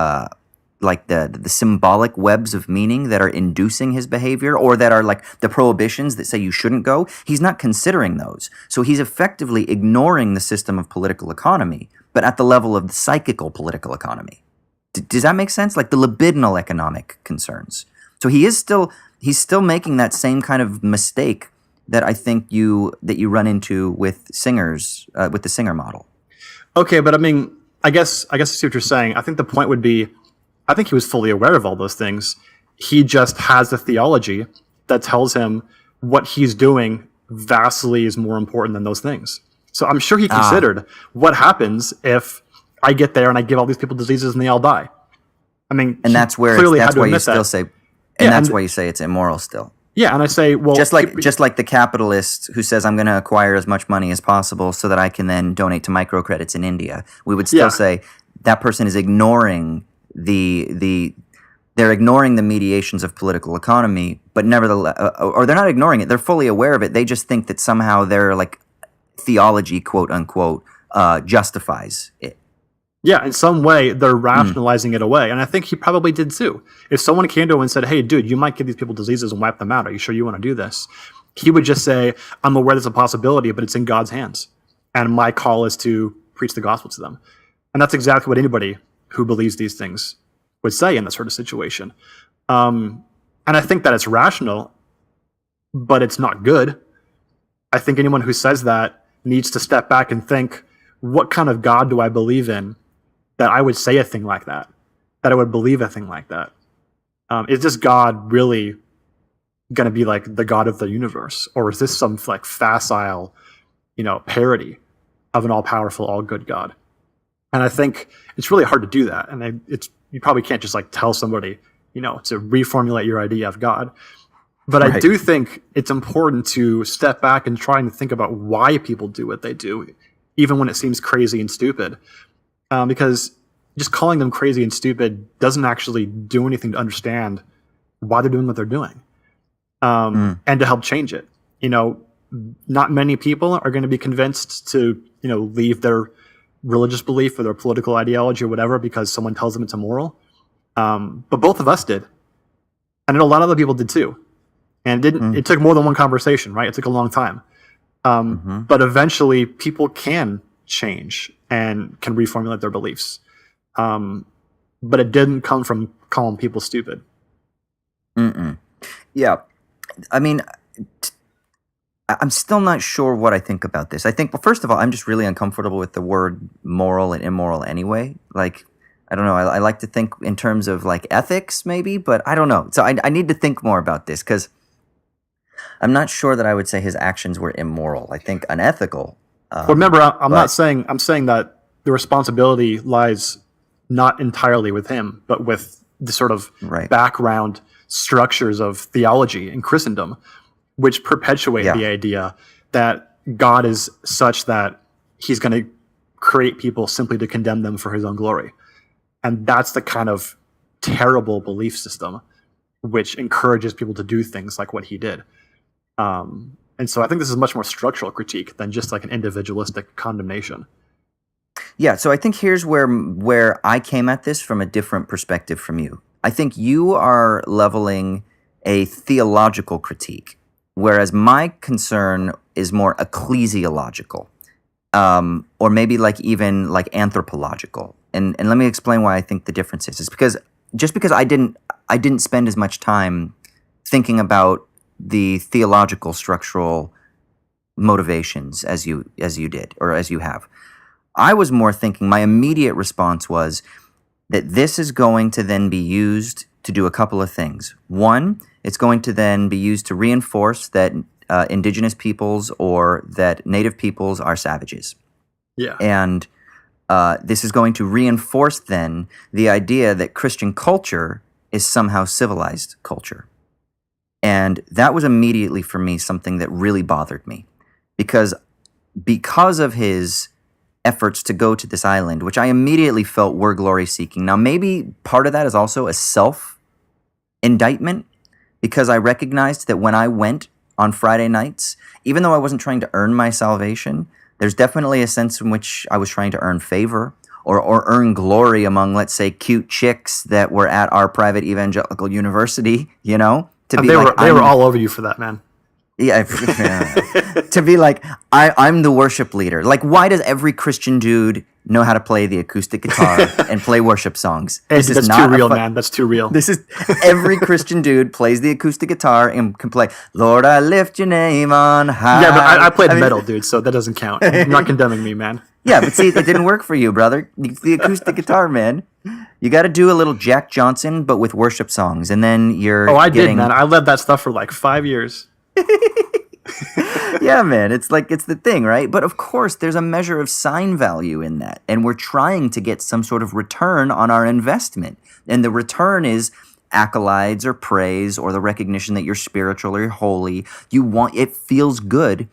like the symbolic webs of meaning that are inducing his behavior, or that are like the prohibitions that say you shouldn't go. He's not considering those. So he's effectively ignoring the system of political economy, but at the level of the psychical political economy. Does that make sense? Like the libidinal economic concerns. So he's still making that same kind of mistake that I think you run into with singers, with the Singer model. Okay, but I mean, I guess I see what you're saying. I think the point would be, I think he was fully aware of all those things. He just has a theology that tells him what he's doing vastly is more important than those things. So I'm sure he considered what happens if I get there and I give all these people diseases and they all die. I mean, and that's where that's why you still say, and that's why you say it's immoral still. Yeah, and I say, well, just like the capitalist who says I'm going to acquire as much money as possible so that I can then donate to microcredits in India. We would still say that person is ignoring they're ignoring the mediations of political economy, but nevertheless, or they're not ignoring it. They're fully aware of it. They just think that somehow their like theology, quote unquote, justifies it. Yeah, in some way, they're rationalizing it away. And I think he probably did too. If someone came to him and said, hey, dude, you might give these people diseases and wipe them out. Are you sure you want to do this? He would just say, I'm aware there's a possibility, but it's in God's hands. And my call is to preach the gospel to them. And that's exactly what anybody who believes these things would say in that sort of situation. And I think that it's rational, but it's not good. I think anyone who says that needs to step back and think, what kind of God do I believe in that I would say a thing like that I would believe a thing like that? Is this God really going to be like the God of the universe, or is this some like facile, parody of an all-powerful, all-good God? And I think it's really hard to do that. And you probably can't just like tell somebody, to reformulate your idea of God. But I do think it's important to step back and try and think about why people do what they do, even when it seems crazy and stupid. Because just calling them crazy and stupid doesn't actually do anything to understand why they're doing what they're doing, and to help change it. Not many people are going to be convinced to, leave their religious belief or their political ideology or whatever because someone tells them it's immoral. But both of us did. And I know a lot of other people did too. And it took more than one conversation, right? It took a long time. But eventually people can change and can reformulate their beliefs. But it didn't come from calling people stupid. Yeah. I mean, I'm still not sure what I think about this. I think, well, first of all, I'm just really uncomfortable with the word moral and immoral anyway. Like, I don't know. I like to think in terms of like ethics maybe, but I don't know. So I need to think more about this because I'm not sure that I would say his actions were immoral. I think unethical. Well, remember, I'm saying that the responsibility lies not entirely with him, but with the sort of background structures of theology in Christendom, which perpetuate the idea that God is such that he's going to create people simply to condemn them for his own glory. And that's the kind of terrible belief system which encourages people to do things like what he did. And so I think this is much more structural critique than just like an individualistic condemnation. Yeah, so I think here's where I came at this from a different perspective from you. I think you are leveling a theological critique, whereas my concern is more ecclesiological, or maybe like even like anthropological. And let me explain why I think the difference is. It's because I didn't spend as much time thinking about the theological structural motivations as you did, or as you have. I was more thinking, my immediate response was that this is going to then be used to do a couple of things. One, it's going to then be used to reinforce that indigenous peoples or that native peoples are savages. Yeah. And this is going to reinforce then the idea that Christian culture is somehow civilized culture. And that was immediately for me something that really bothered me because of his efforts to go to this island, which I immediately felt were glory seeking. Now, maybe part of that is also a self-indictment because I recognized that when I went on Friday nights, even though I wasn't trying to earn my salvation, there's definitely a sense in which I was trying to earn favor or earn glory among, let's say, cute chicks that were at our private evangelical university, They were all over you for that, man. Yeah, to be like, I'm the worship leader. Like, why does every Christian dude know how to play the acoustic guitar and play worship songs? That's too real, man. That's too real. This is every Christian dude plays the acoustic guitar and can play, Lord, I lift your name on high. Yeah, but I played metal, dude, so that doesn't count. You're not condemning me, man. Yeah, but see, it didn't work for you, brother. It's the acoustic guitar, man. You got to do a little Jack Johnson, but with worship songs, and then you're did, man. I led that stuff for like 5 years. Yeah, man, it's the thing, right? But of course, there's a measure of sign value in that, and we're trying to get some sort of return on our investment, and the return is accolades or praise or the recognition that you're spiritual or you're holy. It feels good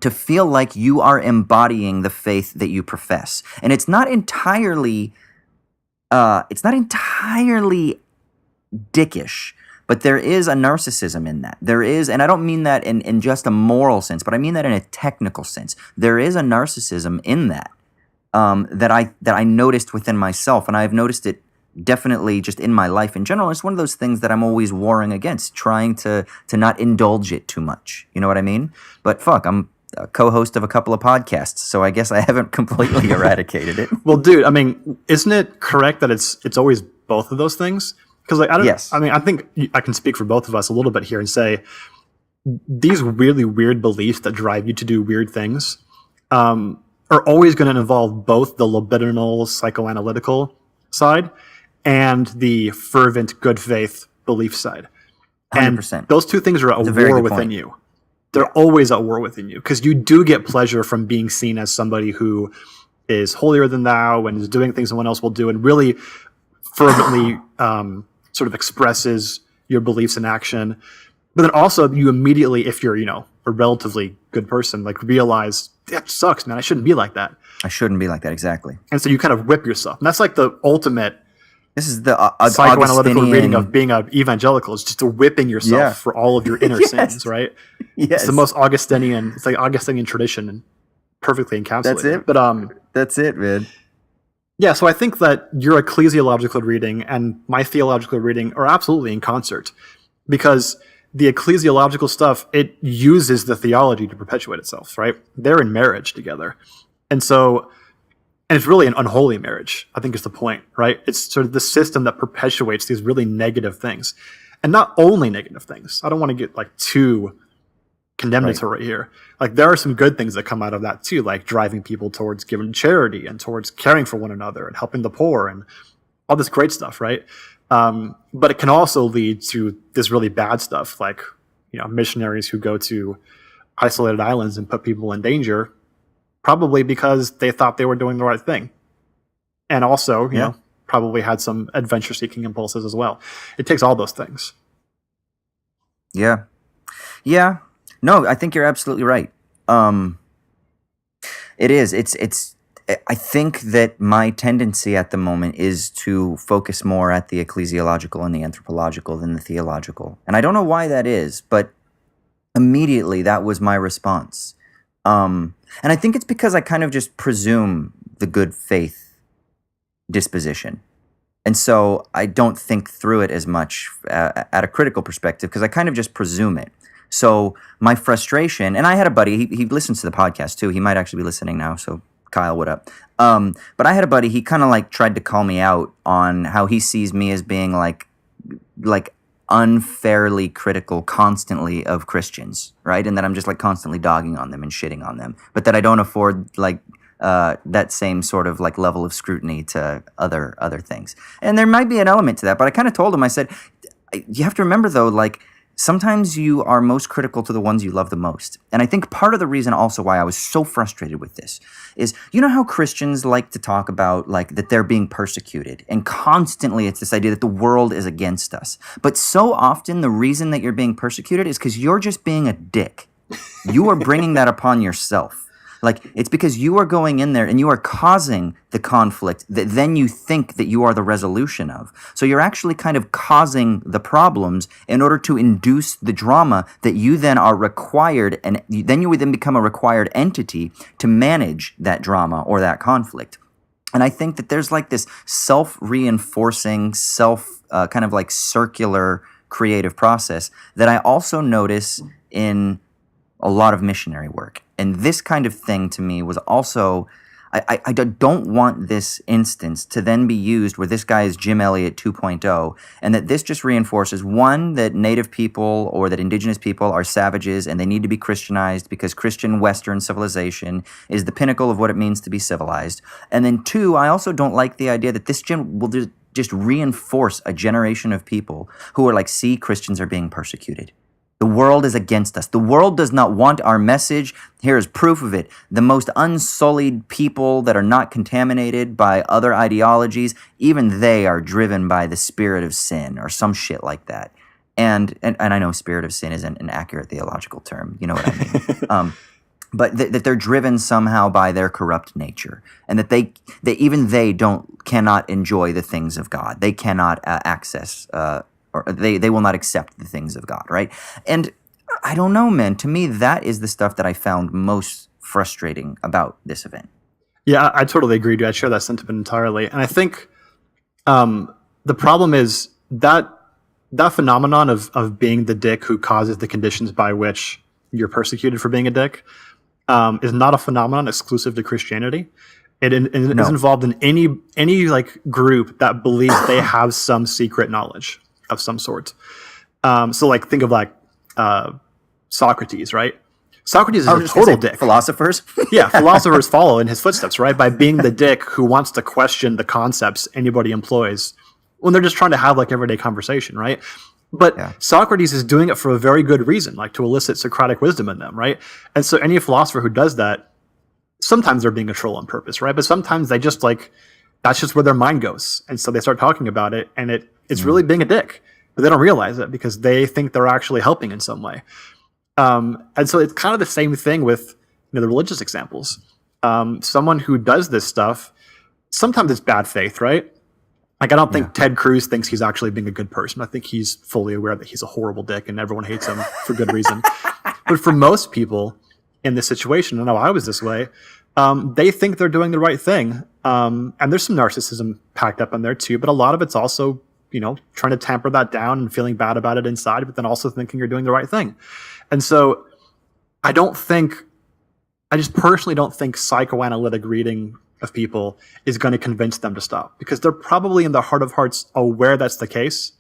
to feel like you are embodying the faith that you profess, and it's not entirely dickish. But there is a narcissism in that. There is, and I don't mean that in just a moral sense, but I mean that in a technical sense. There is a narcissism in that that I noticed within myself, and I've noticed it definitely just in my life in general. It's one of those things that I'm always warring against, trying to not indulge it too much. You know what I mean? But fuck, I'm a co-host of a couple of podcasts, so I guess I haven't completely eradicated it. Well, dude, I mean, isn't it correct that it's always both of those things? Because I think I can speak for both of us a little bit here and say these really weird beliefs that drive you to do weird things are always going to involve both the libidinal psychoanalytical side and the fervent good faith belief side. 100%. And those two things are at very war good within point. you. They're always at war within you, because you do get pleasure from being seen as somebody who is holier than thou and is doing things no one else will do, and really fervently sort of expresses your beliefs in action. But then also you immediately, if you're, a relatively good person, like realize that sucks, man. I shouldn't be like that. I shouldn't be like that, exactly. And so you kind of whip yourself. And that's like the ultimate This is the psychoanalytical Augustinian reading of being an evangelical, is just a whipping yourself Yeah. for all of your inner Yes. sins, right? Yes. It's the most Augustinian, it's like Augustinian tradition, and perfectly encapsulated. That's it. But That's it, man. yeah, so I think that your ecclesiological reading and my theological reading are absolutely in concert, because the ecclesiological stuff, it uses the theology to perpetuate itself, right? They're in marriage together. And it's really an unholy marriage, I think is the point, right? It's sort of the system that perpetuates these really negative things. And not only negative things. I don't want to get like too condemnatory here. Like, there are some good things that come out of that too, like driving people towards giving charity and towards caring for one another and helping the poor and all this great stuff, right? But it can also lead to this really bad stuff, like, missionaries who go to isolated islands and put people in danger, probably because they thought they were doing the right thing. And also, you know, probably had some adventure-seeking impulses as well. It takes all those things. Yeah. Yeah. No, I think you're absolutely right. It is. I think that my tendency at the moment is to focus more at the ecclesiological and the anthropological than the theological. And I don't know why that is, but immediately that was my response. And I think it's because I kind of just presume the good faith disposition. And so I don't think through it as much at a critical perspective, because I kind of just presume it. So my frustration, and I had a buddy, he listens to the podcast too. He might actually be listening now, so Kyle, what up? But I had a buddy, he kind of like tried to call me out on how he sees me as being like unfairly critical constantly of Christians, right? And that I'm just like constantly dogging on them and shitting on them, but that I don't afford like that same sort of like level of scrutiny to other things. And there might be an element to that, but I kind of told him, I said, you have to remember though, like, sometimes you are most critical to the ones you love the most. And I think part of the reason also why I was so frustrated with this is, you know how Christians like to talk about like that they're being persecuted, and constantly it's this idea that the world is against us. But so often the reason that you're being persecuted is because you're just being a dick. You are bringing that upon yourself. Like, it's because you are going in there and you are causing the conflict that then you think that you are the resolution of. So you're actually kind of causing the problems in order to induce the drama that you then are required, and then you would then become a required entity to manage that drama or that conflict. And I think that there's like this self-reinforcing, kind of like circular creative process that I also notice in a lot of missionary work. And this kind of thing to me was also, I don't want this instance to then be used where this guy is Jim Elliot 2.0, and that this just reinforces, one, that native people or that indigenous people are savages and they need to be Christianized because Christian Western civilization is the pinnacle of what it means to be civilized. And then two, I also don't like the idea that this will just reinforce a generation of people who are like, see, Christians are being persecuted. The world is against us. The world does not want our message. Here is proof of it. The most unsullied people that are not contaminated by other ideologies, even they are driven by the spirit of sin or some shit like that. And I know spirit of sin isn't an accurate theological term. You know what I mean? But that they're driven somehow by their corrupt nature, and that they cannot enjoy the things of God. They cannot access or they will not accept the things of God, right? And I don't know, man. To me, that is the stuff that I found most frustrating about this event. Yeah, I totally agree, dude. I share that sentiment entirely. And I think the problem is that phenomenon of being the dick who causes the conditions by which you're persecuted for being a dick is not a phenomenon exclusive to Christianity. It is involved in any like group that believes they have some secret knowledge of some sort. So like think of like Socrates, right? Socrates is a total dick. Philosophers? Yeah, philosophers follow in his footsteps, right? By being the dick who wants to question the concepts anybody employs when they're just trying to have like everyday conversation, right? But Yeah. Socrates is doing it for a very good reason, like to elicit Socratic wisdom in them, right? And so any philosopher who does that, sometimes they're being a troll on purpose, right? But sometimes they just like, that's just where their mind goes. And so they start talking about it, and it's really being a dick. But they don't realize it because they think they're actually helping in some way. And so it's kind of the same thing with the religious examples. Someone who does this stuff, sometimes it's bad faith, right? Like, I don't think Ted Cruz thinks he's actually being a good person. I think he's fully aware that he's a horrible dick and everyone hates him for good reason. But for most people in this situation, I know I was this way, they think they're doing the right thing. And there's some narcissism packed up in there too, but a lot of it's also, trying to tamper that down and feeling bad about it inside, but then also thinking you're doing the right thing. And so I just personally don't think psychoanalytic reading of people is going to convince them to stop, because they're probably in the heart of hearts aware that's the case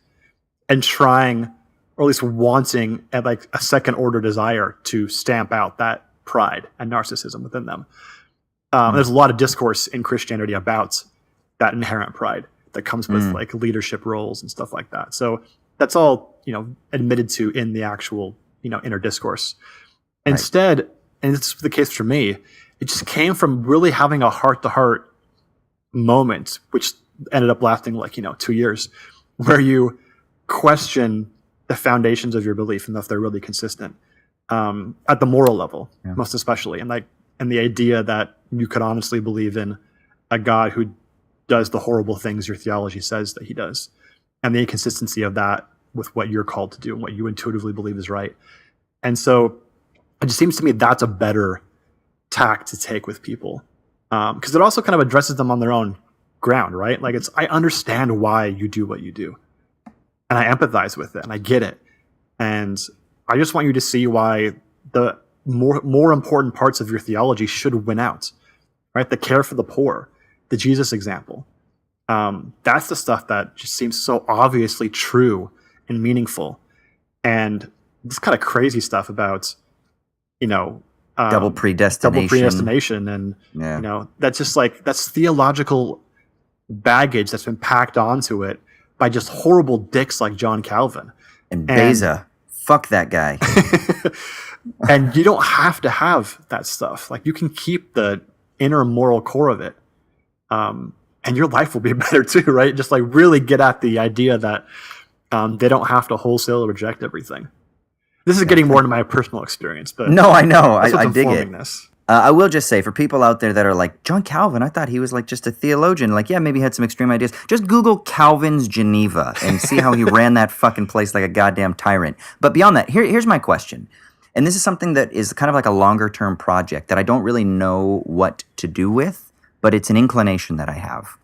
and trying, or at least wanting, at like a second order desire to stamp out that pride and narcissism within them. There's a lot of discourse in Christianity about that inherent pride that comes with like leadership roles and stuff like that. So that's all, admitted to in the actual, inner discourse. Instead, and this is the case for me, it just came from really having a heart-to-heart moment, which ended up lasting 2 years, where you question the foundations of your belief and if they're really consistent at the moral level, most especially, and the idea that you could honestly believe in a God who does the horrible things your theology says that he does, and the inconsistency of that with what you're called to do and what you intuitively believe is right. And so it just seems to me that's a better tack to take with people, because it also kind of addresses them on their own ground, right? Like, I understand why you do what you do, and I empathize with it, and I get it, and I just want you to see why the more important parts of your theology should win out, right? The care for the poor, the Jesus example. That's the stuff that just seems so obviously true and meaningful, and this kind of crazy stuff about double predestination, and that's just that's theological baggage that's been packed onto it by just horrible dicks like John Calvin and Beza. Fuck that guy. And you don't have to have that stuff. Like, you can keep the inner moral core of it, and your life will be better too, right? Just really get at the idea that they don't have to wholesale reject everything. This is getting more into my personal experience, but no, I know. I dig it. This. I will just say, for people out there that are like, John Calvin, I thought he was just a theologian. Maybe he had some extreme ideas. Just Google Calvin's Geneva and see how he ran that fucking place like a goddamn tyrant. But beyond that, here's my question. And this is something that is kind of like a longer term project that I don't really know what to do with, but it's an inclination that I have.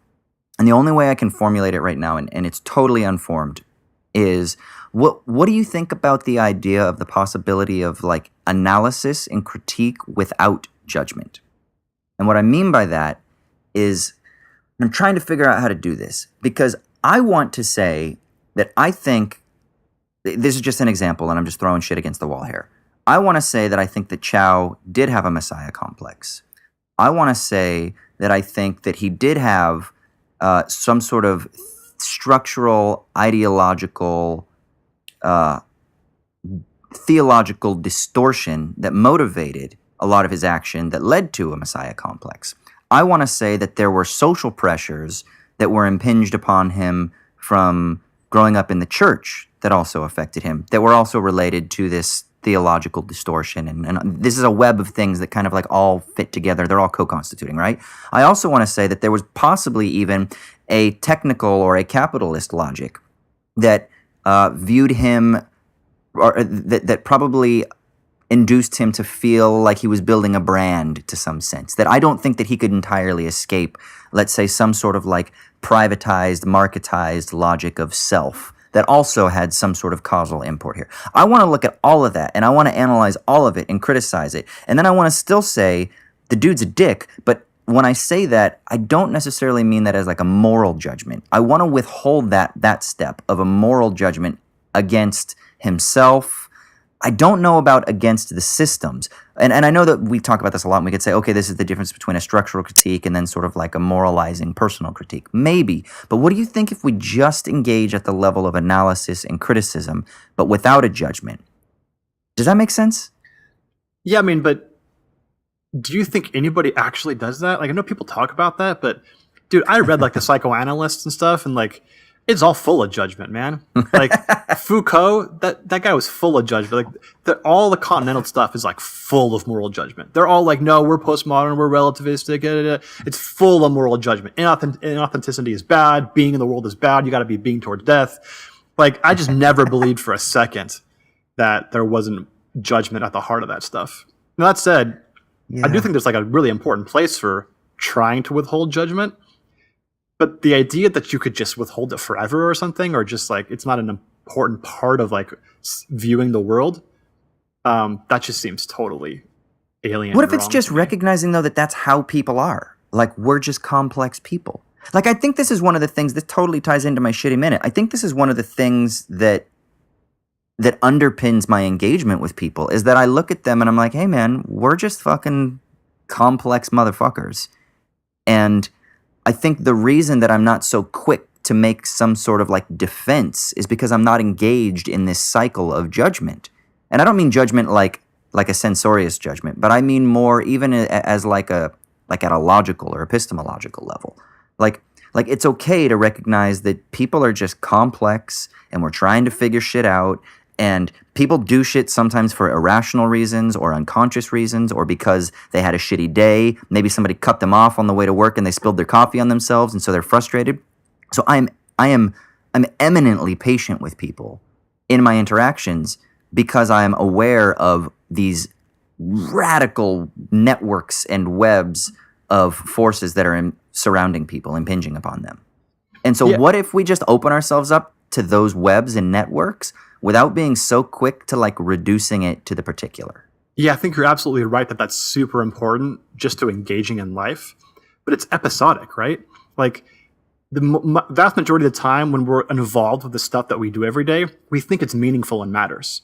And the only way I can formulate it right now, and it's totally unformed, is what do you think about the idea of the possibility of analysis and critique without judgment? And what I mean by that is I'm trying to figure out how to do this, because I want to say that I think, this is just an example and I'm just throwing shit against the wall here. I want to say that I think that Chow did have a messiah complex. I want to say that I think that he did have some sort of structural, ideological, theological distortion that motivated a lot of his action that led to a messiah complex. I want to say that there were social pressures that were impinged upon him from growing up in the church that also affected him, that were also related to this theological distortion. And this is a web of things that kind of all fit together. They're all co-constituting, right? I also want to say that there was possibly even a technical or a capitalist logic that viewed him, or that probably induced him to feel like he was building a brand to some sense, that I don't think that he could entirely escape, let's say, some sort of privatized, marketized logic of self that also had some sort of causal import here. I want to look at all of that, and I want to analyze all of it and criticize it. And then I want to still say the dude's a dick, but when I say that, I don't necessarily mean that as a moral judgment. I want to withhold that step of a moral judgment against himself, I don't know about against the systems. And I know that we talk about this a lot, and we could say, okay, this is the difference between a structural critique and then sort of like a moralizing personal critique. Maybe. But what do you think if we just engage at the level of analysis and criticism, but without a judgment? Does that make sense? Yeah, I mean, but do you think anybody actually does that? Like, I know people talk about that, but dude, I read like the psychoanalysts and stuff, and like, it's all full of judgment, man. Like Foucault, that guy was full of judgment. Like all the continental stuff is like full of moral judgment. They're all like, no, we're postmodern, we're relativistic. It's full of moral judgment. Inauthenticity is bad. Being in the world is bad. You got to be being towards death. Like I just never believed for a second that there wasn't judgment at the heart of that stuff. Now that said, I do think there's like a really important place for trying to withhold judgment. But the idea that you could just withhold it forever or something, or just like it's not an important part of like viewing the world, that just seems totally alien. What if it's just recognizing though that that's how people are? Like we're just complex people. Like I think this is one of the things that totally ties into my shitty minute. I think this is one of the things that underpins my engagement with people is that I look at them and I'm like, hey man, we're just fucking complex motherfuckers. And I think the reason that I'm not so quick to make some sort of like defense is because I'm not engaged in this cycle of judgment. And I don't mean judgment like a censorious judgment, but I mean more even as like at a logical or epistemological level. Like it's okay to recognize that people are just complex and we're trying to figure shit out. And people do shit sometimes for irrational reasons or unconscious reasons or because they had a shitty day. Maybe somebody cut them off on the way to work and they spilled their coffee on themselves and so they're frustrated. So I'm eminently patient with people in my interactions because I am aware of these radical networks and webs of forces that are surrounding people, impinging upon them. And so what if we just open ourselves up to those webs and networks without being so quick to like reducing it to the particular? Yeah, I think you're absolutely right that that's super important just to engaging in life. But it's episodic, right? Like the vast majority of the time when we're involved with the stuff that we do every day, we think it's meaningful and matters.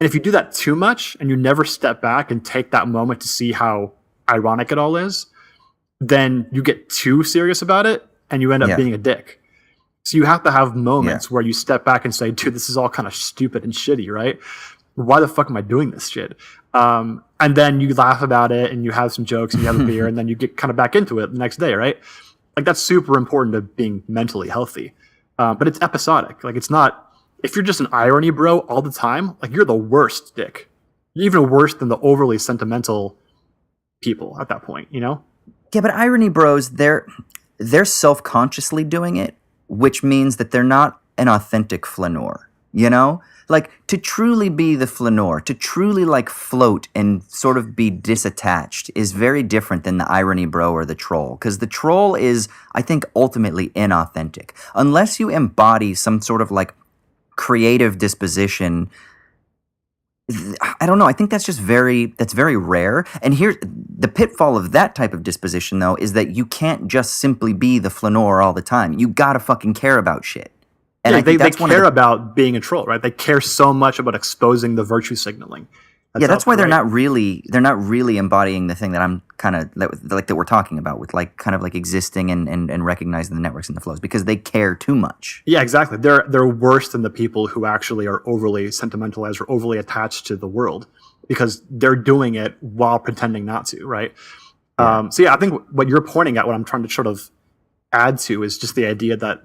And if you do that too much and you never step back and take that moment to see how ironic it all is, then you get too serious about it and you end up being a dick. So you have to have moments where you step back and say, dude, this is all kind of stupid and shitty, right? Why the fuck am I doing this shit? And then you laugh about it and you have some jokes and you have a beer and then you get kind of back into it the next day, right? Like that's super important to being mentally healthy. But it's episodic. Like it's not, if you're just an irony bro all the time, like you're the worst dick. You're even worse than the overly sentimental people at that point, you know? Yeah, but irony bros, they're self-consciously doing it, which means that they're not an authentic flaneur, you know? Like, to truly be the flaneur, to truly, like, float and sort of be disattached is very different than the irony bro or the troll. Because the troll is, I think, ultimately inauthentic. Unless you embody some sort of, like, creative disposition, I don't know. I think that's very rare. And here, the pitfall of that type of disposition, though, is that you can't just simply be the flaneur all the time. You gotta fucking care about shit. And I think they care about being a troll, right? They care so much about exposing the virtue signaling. That's why they're not really embodying the thing that I'm kind of that we're talking about with like kind of like existing and recognizing the networks and the flows because they care too much. Yeah, exactly. They're worse than the people who actually are overly sentimentalized or overly attached to the world because they're doing it while pretending not to, right? I think what you're pointing at, what I'm trying to sort of add to, is just the idea that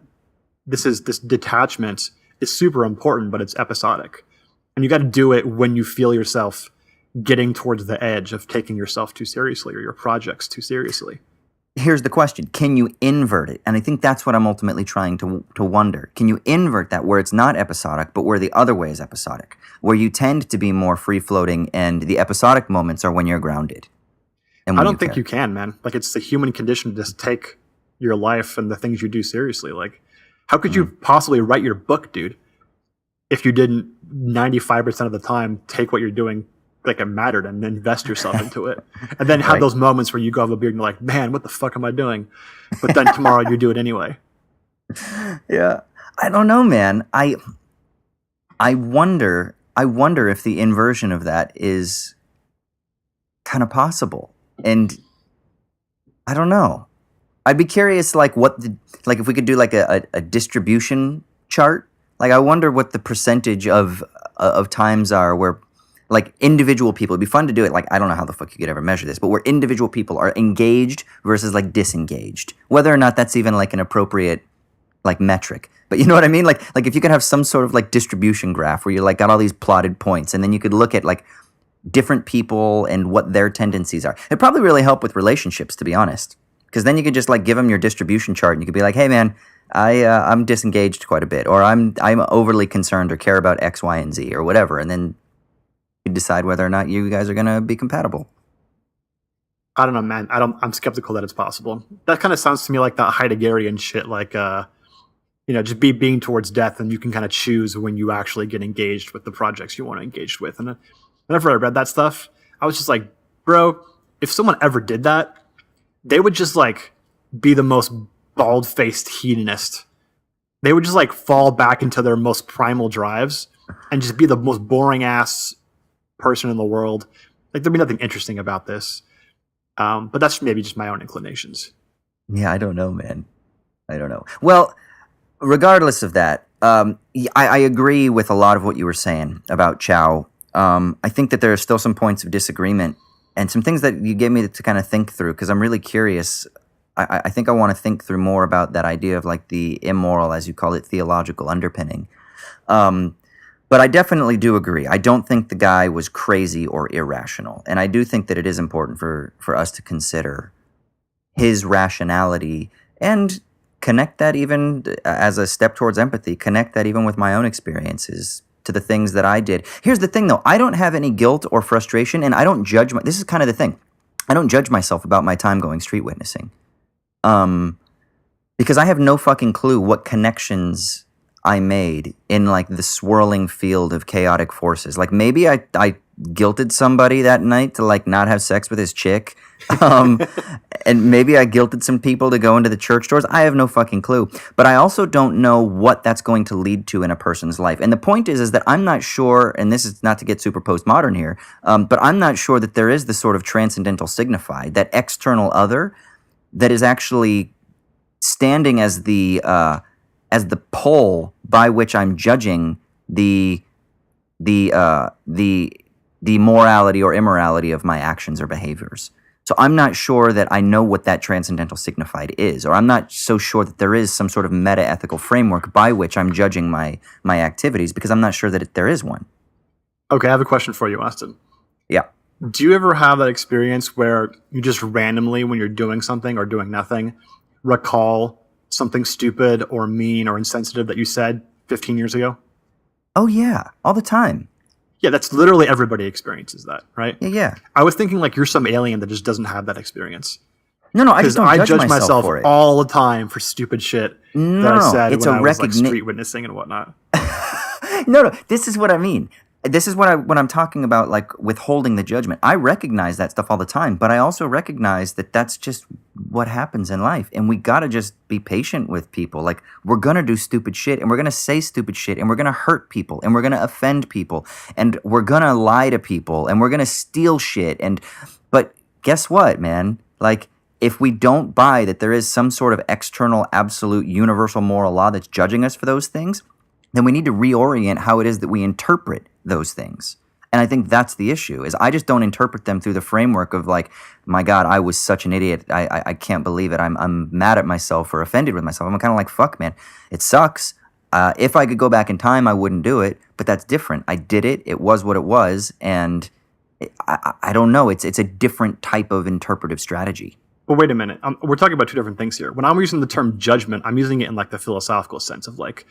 this detachment is super important, but it's episodic. And you got to do it when you feel yourself getting towards the edge of taking yourself too seriously or your projects too seriously. Here's the question. Can you invert it? And I think that's what I'm ultimately trying to wonder. Can you invert that where it's not episodic, but where the other way is episodic? Where you tend to be more free-floating and the episodic moments are when you're grounded. I don't think you can, man. Like, it's the human condition to just take your life and the things you do seriously. Like, how could you possibly write your book, dude, if you didn't 95% of the time take what you're doing like it mattered and invest yourself into it, and then have those moments where you go have a beer and you're like, man, what the fuck am I doing? But then tomorrow you do it anyway. Yeah, I don't know, man. I wonder I wonder if the inversion of that is kind of possible. And I don't know. I'd be curious, like if we could do like a distribution chart. Like, I wonder what the percentage of times are where, like, individual people. It'd be fun to do it. Like, I don't know how the fuck you could ever measure this, but where individual people are engaged versus like disengaged. Whether or not that's even like an appropriate like metric. But you know what I mean? Like if you could have some sort of like distribution graph where you like got all these plotted points, and then you could look at like different people and what their tendencies are. It'd probably really help with relationships, to be honest. Because then you could just like give them your distribution chart, and you could be like, "Hey, man, I'm disengaged quite a bit, or I'm overly concerned or care about X, Y, and Z, or whatever," and then you decide whether or not you guys are gonna be compatible. I don't know, man. I'm skeptical that it's possible. That kind of sounds to me like that Heideggerian shit, like just be being towards death, and you can kind of choose when you actually get engaged with the projects you want to engage with. And whenever I read that stuff, I was just like, bro, if someone ever did that, they would just like be the most bald-faced hedonist. They would just like fall back into their most primal drives and just be the most boring ass person in the world. Like, there'd be nothing interesting about this. But that's maybe just my own inclinations. Yeah, I don't know, man. I don't know. Well, regardless of that, I agree with a lot of what you were saying about Chow. I think that there are still some points of disagreement and some things that you gave me to kind of think through, because I'm really curious. I think I want to think through more about that idea of like the immoral, as you call it, theological underpinning. But I definitely do agree. I don't think the guy was crazy or irrational. And I do think that it is important for us to consider his rationality and connect that, even as a step towards empathy, connect that even with my own experiences to the things that I did. Here's the thing, though. I don't have any guilt or frustration, and I don't judge this is kind of the thing. I don't judge myself about my time going street witnessing. Because I have no fucking clue what connections I made in like the swirling field of chaotic forces. Like, maybe I guilted somebody that night to like not have sex with his chick. And maybe I guilted some people to go into the church doors. I have no fucking clue. But I also don't know what that's going to lead to in a person's life. And the point is that I'm not sure, and this is not to get super postmodern here, but I'm not sure that there is the sort of transcendental signified, that external other that is actually standing as the pole by which I'm judging the morality or immorality of my actions or behaviors. So I'm not sure that I know what that transcendental signified is, or I'm not so sure that there is some sort of meta-ethical framework by which I'm judging my activities, because I'm not sure that there is one. Okay, I have a question for you, Austin. Yeah. Do you ever have that experience where you just randomly, when you're doing something or doing nothing, recall something stupid or mean or insensitive that you said 15 years ago? Oh, yeah. All the time. Yeah, that's literally everybody experiences that, right? Yeah. I was thinking like you're some alien that just doesn't have that experience. No, I just don't judge myself for it all the time for stupid shit that I said it's when a I was like street witnessing and whatnot. No, this is what I mean. This is when I'm talking about like withholding the judgment. I recognize that stuff all the time, but I also recognize that that's just what happens in life, and we gotta just be patient with people. Like, we're gonna do stupid shit, and we're gonna say stupid shit, and we're gonna hurt people, and we're gonna offend people, and we're gonna lie to people, and we're gonna steal shit. But guess what, man? Like, if we don't buy that there is some sort of external, absolute, universal moral law that's judging us for those things, then we need to reorient how it is that we interpret those things. And I think that's the issue, is I just don't interpret them through the framework of like, my God, I was such an idiot. I can't believe it. I'm mad at myself or offended with myself. I'm kind of like, fuck, man, it sucks. If I could go back in time, I wouldn't do it. But that's different. I did it. It was what it was. And I don't know. It's a different type of interpretive strategy. Well, wait a minute. We're talking about two different things here. When I'm using the term judgment, I'm using it in like the philosophical sense of like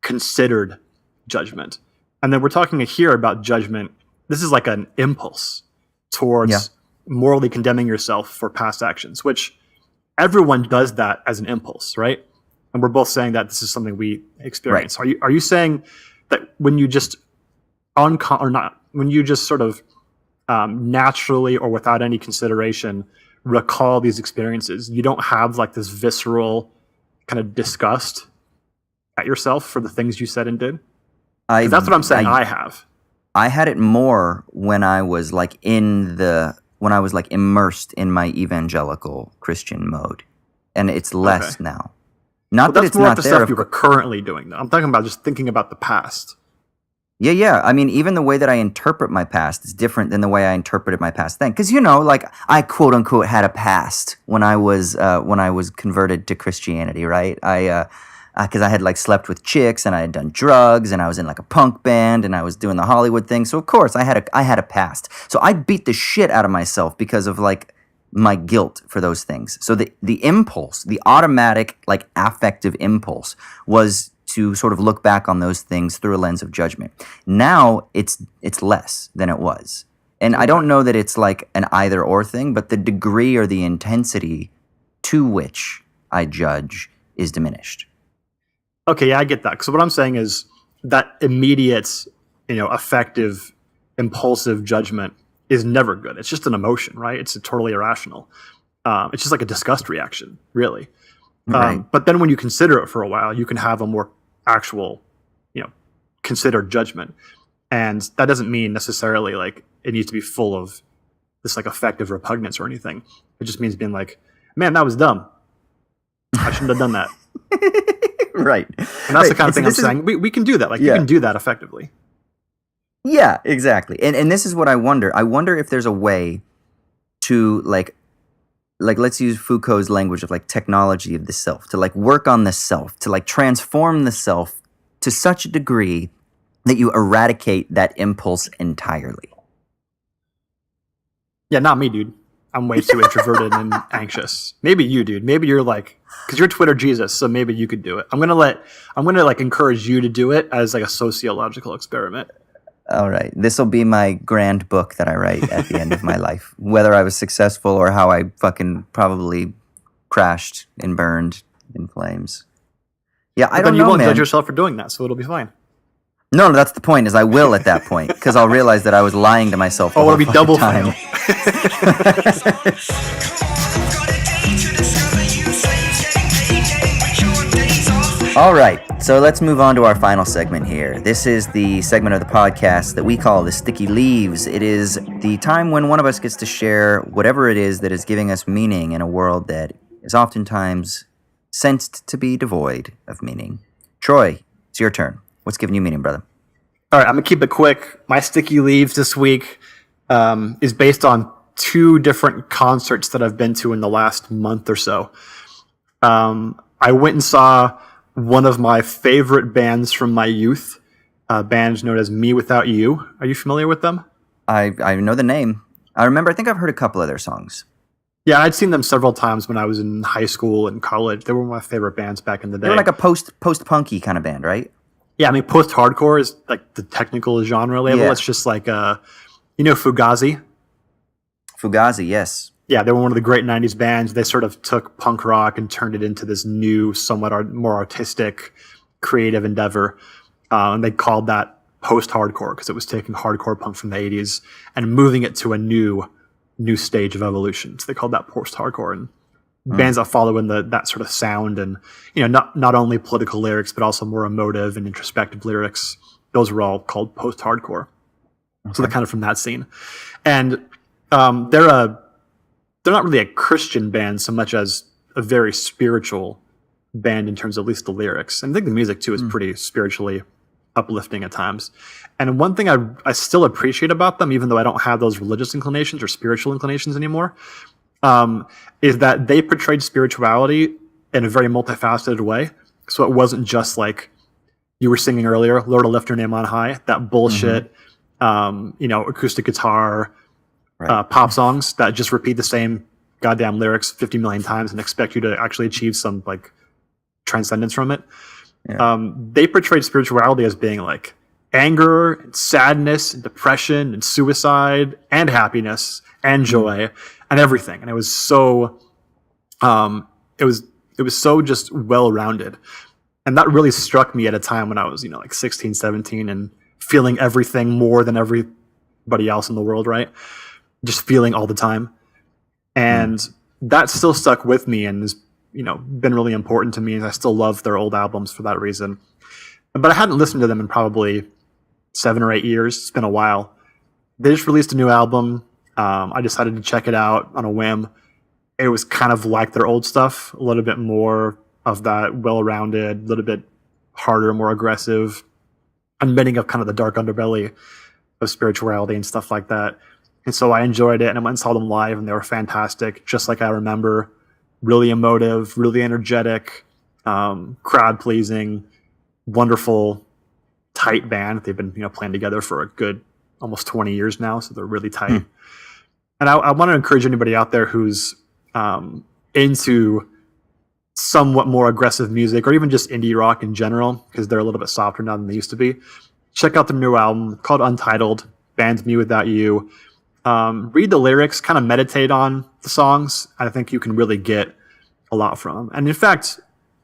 considered judgment. And then we're talking here about judgment. This is like an impulse towards morally condemning yourself for past actions, which everyone does that as an impulse, right? And we're both saying that this is something we experience. Right. Are you saying that when you just when you just sort of naturally or without any consideration recall these experiences, you don't have like this visceral kind of disgust at yourself for the things you said and did? That's what I'm saying I have. I had it more when I was like immersed in my evangelical Christian mode, and it's less Okay. now. Not Well, that that's it's more of not the there. stuff you were currently doing, though. I'm talking about just thinking about the past. Yeah. I mean, even the way that I interpret my past is different than the way I interpreted my past then. Because like I quote unquote had a past when I was converted to Christianity, right? Because I had like slept with chicks and I had done drugs and I was in like a punk band and I was doing the Hollywood thing. So of course I had a past. So I beat the shit out of myself because of like my guilt for those things. So the impulse, the automatic like affective impulse was to sort of look back on those things through a lens of judgment. Now it's less than it was. And I don't know that it's like an either or thing, but the degree or the intensity to which I judge is diminished. Okay, yeah, I get that. So what I'm saying is that immediate, effective, impulsive judgment is never good. It's just an emotion, right? It's totally irrational. It's just like a disgust reaction, really. Right. But then when you consider it for a while, you can have a more actual, considered judgment. And that doesn't mean necessarily like it needs to be full of this like affective repugnance or anything. It just means being like, man, that was dumb. I shouldn't have done that. Right. And that's the kind of thing I'm saying. We can do that. Like, you can do that effectively. Yeah, exactly. And this is what I wonder. I wonder if there's a way to like let's use Foucault's language of like technology of the self, to like work on the self, to like transform the self to such a degree that you eradicate that impulse entirely. Yeah, not me, dude. I'm way too introverted and anxious. Maybe you, dude. Maybe you're like, because you're Twitter Jesus, so maybe you could do it. I'm gonna like encourage you to do it as like a sociological experiment. All right. This will be my grand book that I write at the end of my life, whether I was successful or how I fucking probably crashed and burned in flames. Yeah, I don't know, man. Then you won't judge yourself for doing that, so it'll be fine. No, that's the point. Is I will at that point because I'll realize that I was lying to myself. It'll be double time. All right, so let's move on to our final segment here. This is the segment of the podcast that we call the Sticky Leaves. It is the time when one of us gets to share whatever it is that is giving us meaning in a world that is oftentimes sensed to be devoid of meaning. Troy, it's your turn. What's giving you meaning, brother? All right, I'm going to keep it quick. My Sticky Leaves this week is based on 2 different concerts that I've been to in the last month or so. I went and saw one of my favorite bands from my youth, a band known as Me Without You. Are you familiar with them? I know the name. I think I've heard a couple of their songs. Yeah, I'd seen them several times when I was in high school and college. They were my favorite bands back in the day. They were like a post-punky kind of band, right? Yeah, I mean, post-hardcore is like the technical genre label. Yeah. It's just like, Fugazi? Fugazi, yes. Yeah, they were one of the great 90s bands. They sort of took punk rock and turned it into this new, somewhat more artistic, creative endeavor. And they called that post-hardcore because it was taking hardcore punk from the 80s and moving it to a new stage of evolution. So they called that post-hardcore. And bands that follow in that sort of sound and, not only political lyrics, but also more emotive and introspective lyrics. Those were all called post-hardcore. Okay. So they're kind of from that scene. And they're not really a Christian band so much as a very spiritual band in terms of at least the lyrics. And I think the music, too, is pretty spiritually uplifting at times. And one thing I still appreciate about them, even though I don't have those religious inclinations or spiritual inclinations anymore, is that they portrayed spirituality in a very multifaceted way. So it wasn't just like you were singing earlier, Lord, I'll lift your name on high, that bullshit, acoustic guitar, right. Pop songs that just repeat the same goddamn lyrics 50 million times and expect you to actually achieve some like transcendence from it. Yeah. They portrayed spirituality as being like anger and sadness and depression and suicide and happiness and joy and everything. And it was so, it was so just well-rounded. And that really struck me at a time when I was, like 16, 17 and feeling everything more than everybody else in the world, right? Just feeling all the time. And that still stuck with me and has, been really important to me. And I still love their old albums for that reason. But I hadn't listened to them in probably 7 or 8 years. It's been a while. They just released a new album. I decided to check it out on a whim. It was kind of like their old stuff, a little bit more of that well-rounded, a little bit harder, more aggressive, unbending of kind of the dark underbelly of spirituality and stuff like that. And so I enjoyed it, and I went and saw them live, and they were fantastic, just like I remember. Really emotive, really energetic, crowd-pleasing, wonderful, tight band. They've been playing together for a good almost 20 years now, so they're really tight. And I want to encourage anybody out there who's into somewhat more aggressive music, or even just indie rock in general, because they're a little bit softer now than they used to be. Check out the new album called Untitled, Band's Me Without You. Read the lyrics, kind of meditate on the songs. I think you can really get a lot from them. And in fact,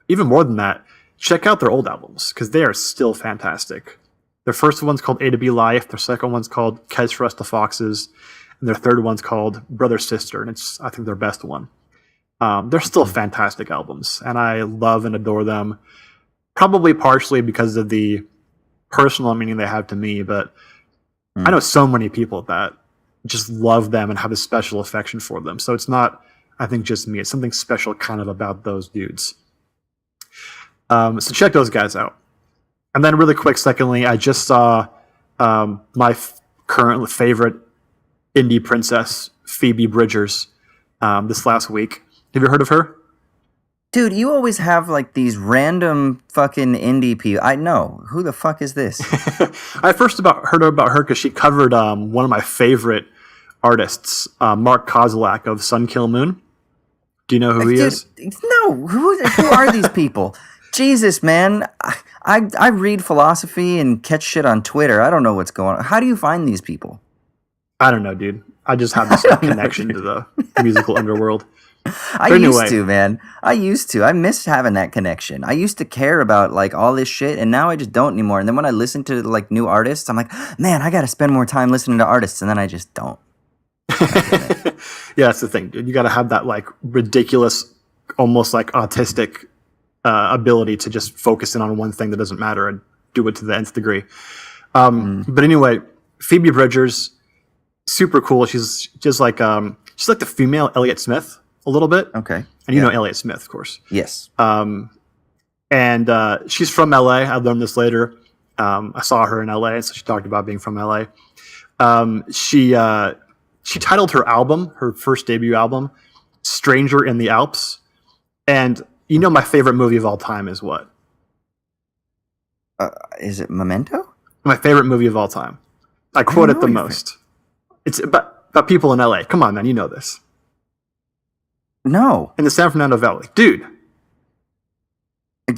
even more than that, check out their old albums, because they are still fantastic. Their first one's called A to B Life. Their second one's called Catch for Us the Foxes. And their third one's called Brother Sister, and it's, I think, their best one. They're still fantastic albums, and I love and adore them, probably partially because of the personal meaning they have to me, but I know so many people that just love them and have a special affection for them. So it's not, I think, just me. It's something special kind of about those dudes. So check those guys out. And then really quick, secondly, I just saw my current favorite indie princess, Phoebe Bridgers, this last week. Have you heard of her? Dude, you always have like these random fucking indie people. I know. Who the fuck is this? I first heard about her because she covered one of my favorite artists, Mark Kozlak of Sun Kill Moon. Do you know who he is? No. Who are these people? Jesus, man. I read philosophy and catch shit on Twitter. I don't know what's going on. How do you find these people? I don't know, dude. I just have this connection to the musical underworld. I used to, man. I miss having that connection. I used to care about like all this shit, and now I just don't anymore. And then when I listen to like new artists, I'm like, man, I got to spend more time listening to artists, and then I just don't. Yeah, that's the thing, dude. You got to have that like ridiculous, almost like autistic ability to just focus in on one thing that doesn't matter and do it to the nth degree. But anyway, Phoebe Bridgers, super cool. She's just like she's like the female Elliott Smith a little bit. Okay. And you know Elliott Smith, of course. Yes. And she's from LA. I learned this later. I saw her in LA, so she talked about being from LA. She titled her album, her first debut album, Stranger in the Alps. And you know my favorite movie of all time is what? Is it Memento? My favorite movie of all time. I quote it the most. It's about people in LA. Come on, man, you know this. No. In the San Fernando Valley. Dude.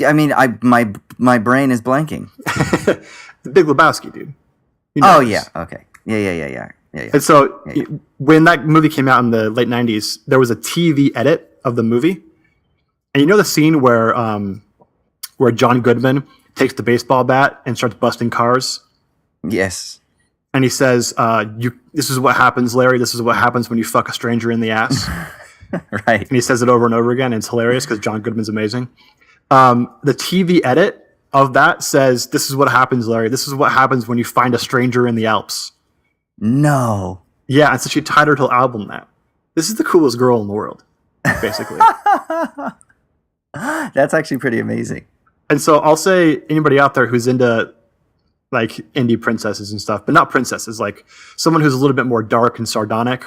I mean, my brain is blanking. The Big Lebowski, dude. You know this. Yeah. Okay. Yeah. And so when that movie came out in the late 90s, there was a TV edit of the movie. And you know the scene where John Goodman takes the baseball bat and starts busting cars? Yes. And he says, this is what happens, Larry. This is what happens when you fuck a stranger in the ass. Right. And he says it over and over again. And it's hilarious because John Goodman's amazing. The TV edit of that says, this is what happens, Larry. This is what happens when you find a stranger in the Alps. No. Yeah, and so she titled her album that. This is the coolest girl in the world, basically. That's actually pretty amazing. And so I'll say anybody out there who's into like indie princesses and stuff, but not princesses, like someone who's a little bit more dark and sardonic,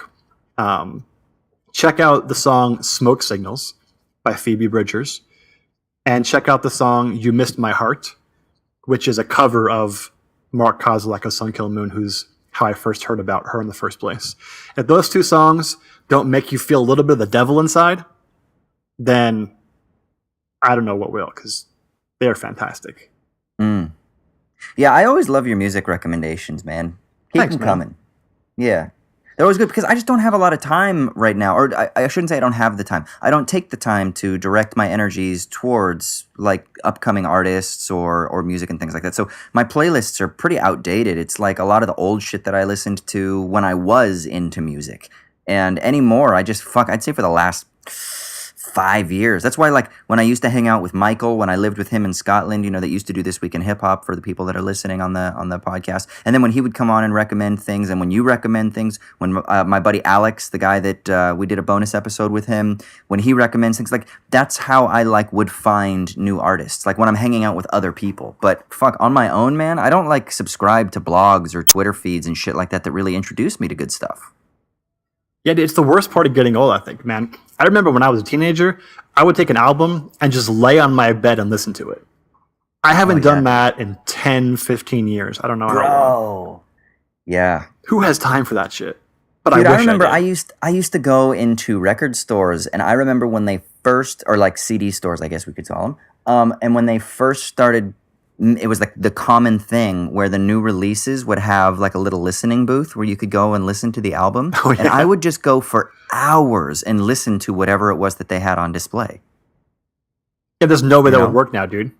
check out the song Smoke Signals by Phoebe Bridgers, and check out the song You Missed My Heart, which is a cover of Mark Kozlak of Sun Kill Moon, who's how I first heard about her in the first place. If those two songs don't make you feel a little bit of the devil inside, then I don't know what will, because they're fantastic. Yeah, I always love your music recommendations, man. Keep them coming. Yeah. They're always good because I just don't have a lot of time right now. Or I shouldn't say I don't have the time. I don't take the time to direct my energies towards like upcoming artists or music and things like that. So my playlists are pretty outdated. It's like a lot of the old shit that I listened to when I was into music. And anymore, I'd say for the last 5 years. That's why, like, when I used to hang out with Michael, when I lived with him in Scotland, that used to do This Week in Hip Hop for the people that are listening on the podcast. And then when he would come on and recommend things, and when you recommend things, when my buddy Alex, the guy that we did a bonus episode with him, when he recommends things, like, that's how I would find new artists. Like when I'm hanging out with other people. But fuck, on my own, man, I don't subscribe to blogs or Twitter feeds and shit like that really introduce me to good stuff. Yeah, it's the worst part of getting old, I think, man. I remember when I was a teenager, I would take an album and just lay on my bed and listen to it. I haven't done that in 10, 15 years. I don't know how long. Yeah. Who has time for that shit? But Dude, I remember I did. I used to go into record stores, and I remember when they first, or like CD stores, I guess we could call them, and when they first started, it was like the common thing where the new releases would have like a little listening booth where you could go and listen to the album. Oh, yeah. And I would just go for hours and listen to whatever it was that they had on display. Yeah, there's no way that would work now, dude.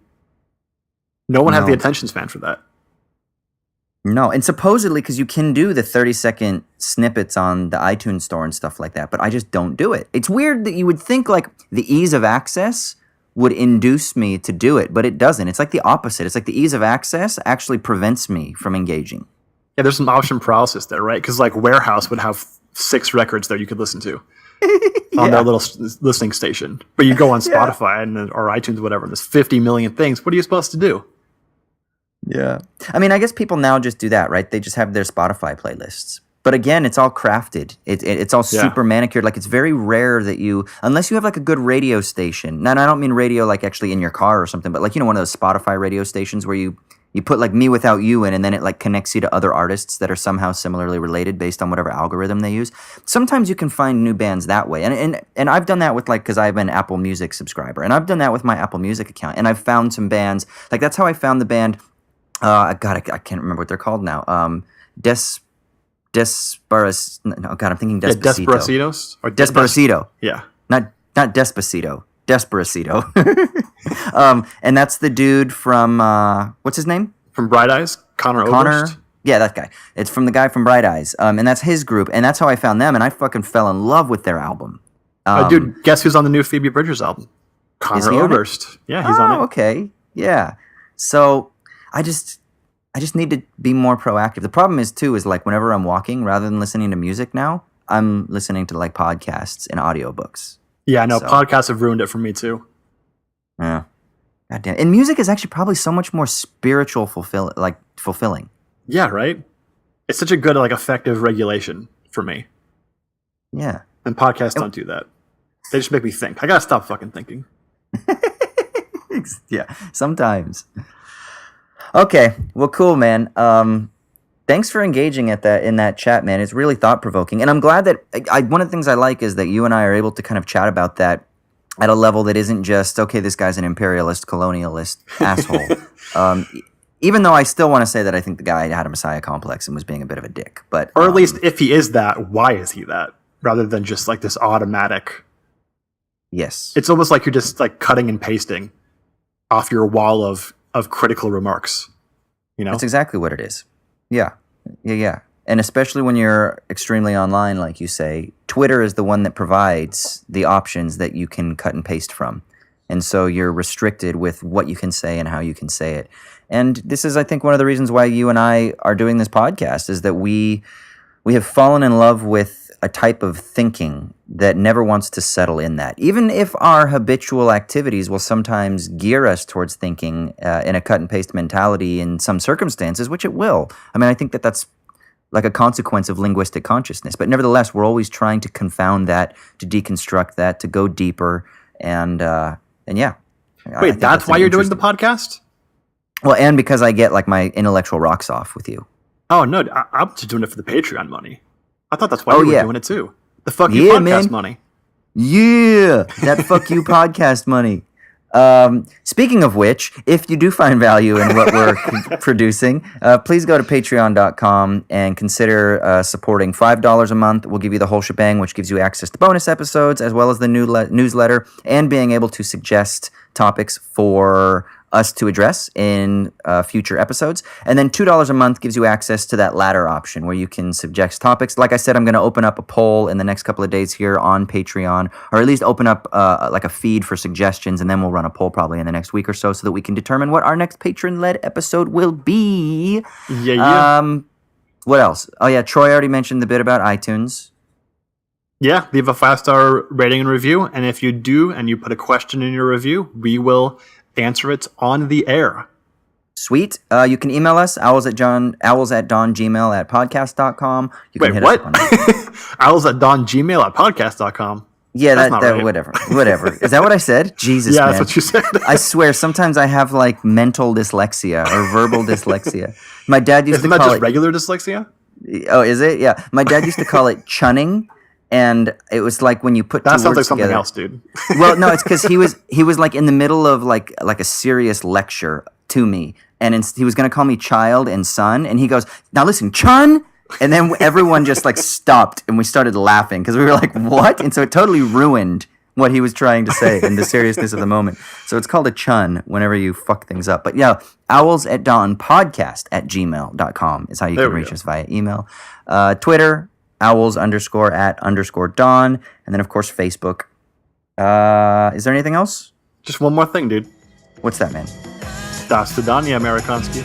No one has the attention span for that. No, and supposedly, because you can do the 30-second snippets on the iTunes store and stuff like that, but I just don't do it. It's weird that you would think like the ease of access would induce me to do it, but it doesn't. It's like the opposite. It's like the ease of access actually prevents me from engaging. Yeah, there's some option paralysis there, right? Because like Warehouse would have 6 records that you could listen to on their little listening station. But you go on Spotify or iTunes, whatever, and there's 50 million things. What are you supposed to do? Yeah. I mean, I guess people now just do that, right? They just have their Spotify playlists. But again, it's all crafted. It's all super manicured. Like, it's very rare that unless you have like a good radio station. Now, I don't mean radio like actually in your car or something, but like, one of those Spotify radio stations where you put like Me Without You in, and then it like connects you to other artists that are somehow similarly related based on whatever algorithm they use. Sometimes you can find new bands that way. And I've done that with because I'm an Apple Music subscriber, and I've done that with my Apple Music account. And I've found some bands, like that's how I found the band, I can't remember what they're called now. I'm thinking Despacito. Desperacitos? Or Despacito. Yeah. Not Despacito. Despacito. And that's the dude from, what's his name? From Bright Eyes? Connor Oberst? Yeah, that guy. It's from the guy from Bright Eyes. And that's his group. And that's how I found them. And I fucking fell in love with their album. Dude, guess who's on the new Phoebe Bridgers album? Connor Oberst. Yeah, he's on it. Okay. Yeah. So I just need to be more proactive. The problem is like whenever I'm walking, rather than listening to music now, I'm listening to like podcasts and audiobooks. Yeah, I know. Podcasts have ruined it for me too. Yeah. Goddamn. And music is actually probably so much more spiritual fulfilling. Yeah, right? It's such a good effective regulation for me. Yeah. And podcasts don't do that. They just make me think. I gotta stop fucking thinking. Yeah, sometimes. Okay, well, cool, man. Thanks for engaging in that chat, man. It's really thought-provoking. And I'm glad that one of the things I like is that you and I are able to kind of chat about that at a level that isn't just, okay, this guy's an imperialist, colonialist asshole. Even though I still want to say that I think the guy had a messiah complex and was being a bit of a dick. But or at least if he is that, why is he that? Rather than just like this automatic. Yes. It's almost like you're just like cutting and pasting off your wall of critical remarks. That's exactly what it is. Yeah. And especially when you're extremely online, like you say, Twitter is the one that provides the options that you can cut and paste from. And so you're restricted with what you can say and how you can say it. And this is, I think, one of the reasons why you and I are doing this podcast is that we have fallen in love with a type of thinking that never wants to settle in that. Even if our habitual activities will sometimes gear us towards thinking in a cut and paste mentality in some circumstances, which it will. I mean, I think that's like a consequence of linguistic consciousness. But nevertheless, we're always trying to confound that, to deconstruct that, to go deeper. And yeah. Wait, that's why you're doing the podcast? Well, and because I get like my intellectual rocks off with you. Oh, no, I'm just doing it for the Patreon money. I thought that's why you were doing it too. The fuck you podcast money. Yeah, that fuck you podcast money. Speaking of which, if you do find value in what we're producing, please go to patreon.com and consider supporting $5 a month. We'll give you the whole shebang, which gives you access to bonus episodes as well as the new newsletter and being able to suggest topics for us to address in future episodes. And then $2 a month gives you access to that latter option where you can suggest topics. Like I said, I'm going to open up a poll in the next couple of days here on Patreon, or at least open up like a feed for suggestions, and then we'll run a poll probably in the next week or so that we can determine what our next patron-led episode will be. Yeah. What else? Oh, yeah, Troy already mentioned the bit about iTunes. Yeah, leave a 5-star rating and review. And if you do and you put a question in your review, we will answer it on the air. Sweet. You can email us, owls@dongmail@podcast.com. You can Wait, hit what? us up on owls@dongmail@podcast.com. Yeah, That's not right. whatever. Is that what I said? Jesus, Yeah, man. that's what you said. I swear, sometimes I have like mental dyslexia or verbal dyslexia. My dad used Isn't to that call just it. regular dyslexia? Oh, is it? Yeah. My dad used to call it chunning, and it was like when you put That two sounds words like something together. else, dude. Well, no, it's because he was like in the middle of like a serious lecture to me, and he was going to call me child and son, and he goes, "Now listen, chun." And then everyone just like stopped, and we started laughing because we were like, "What?" And so it totally ruined what he was trying to say and the seriousness of the moment. So it's called a chun whenever you fuck things up. But yeah, owls@dawnpodcast@gmail.com is how you There can we reach go. us via email. Twitter, owls_at_dawn. And then, of course, Facebook. Is there anything else? Just one more thing, dude. What's that, man? Das Vidania, Amerikanski.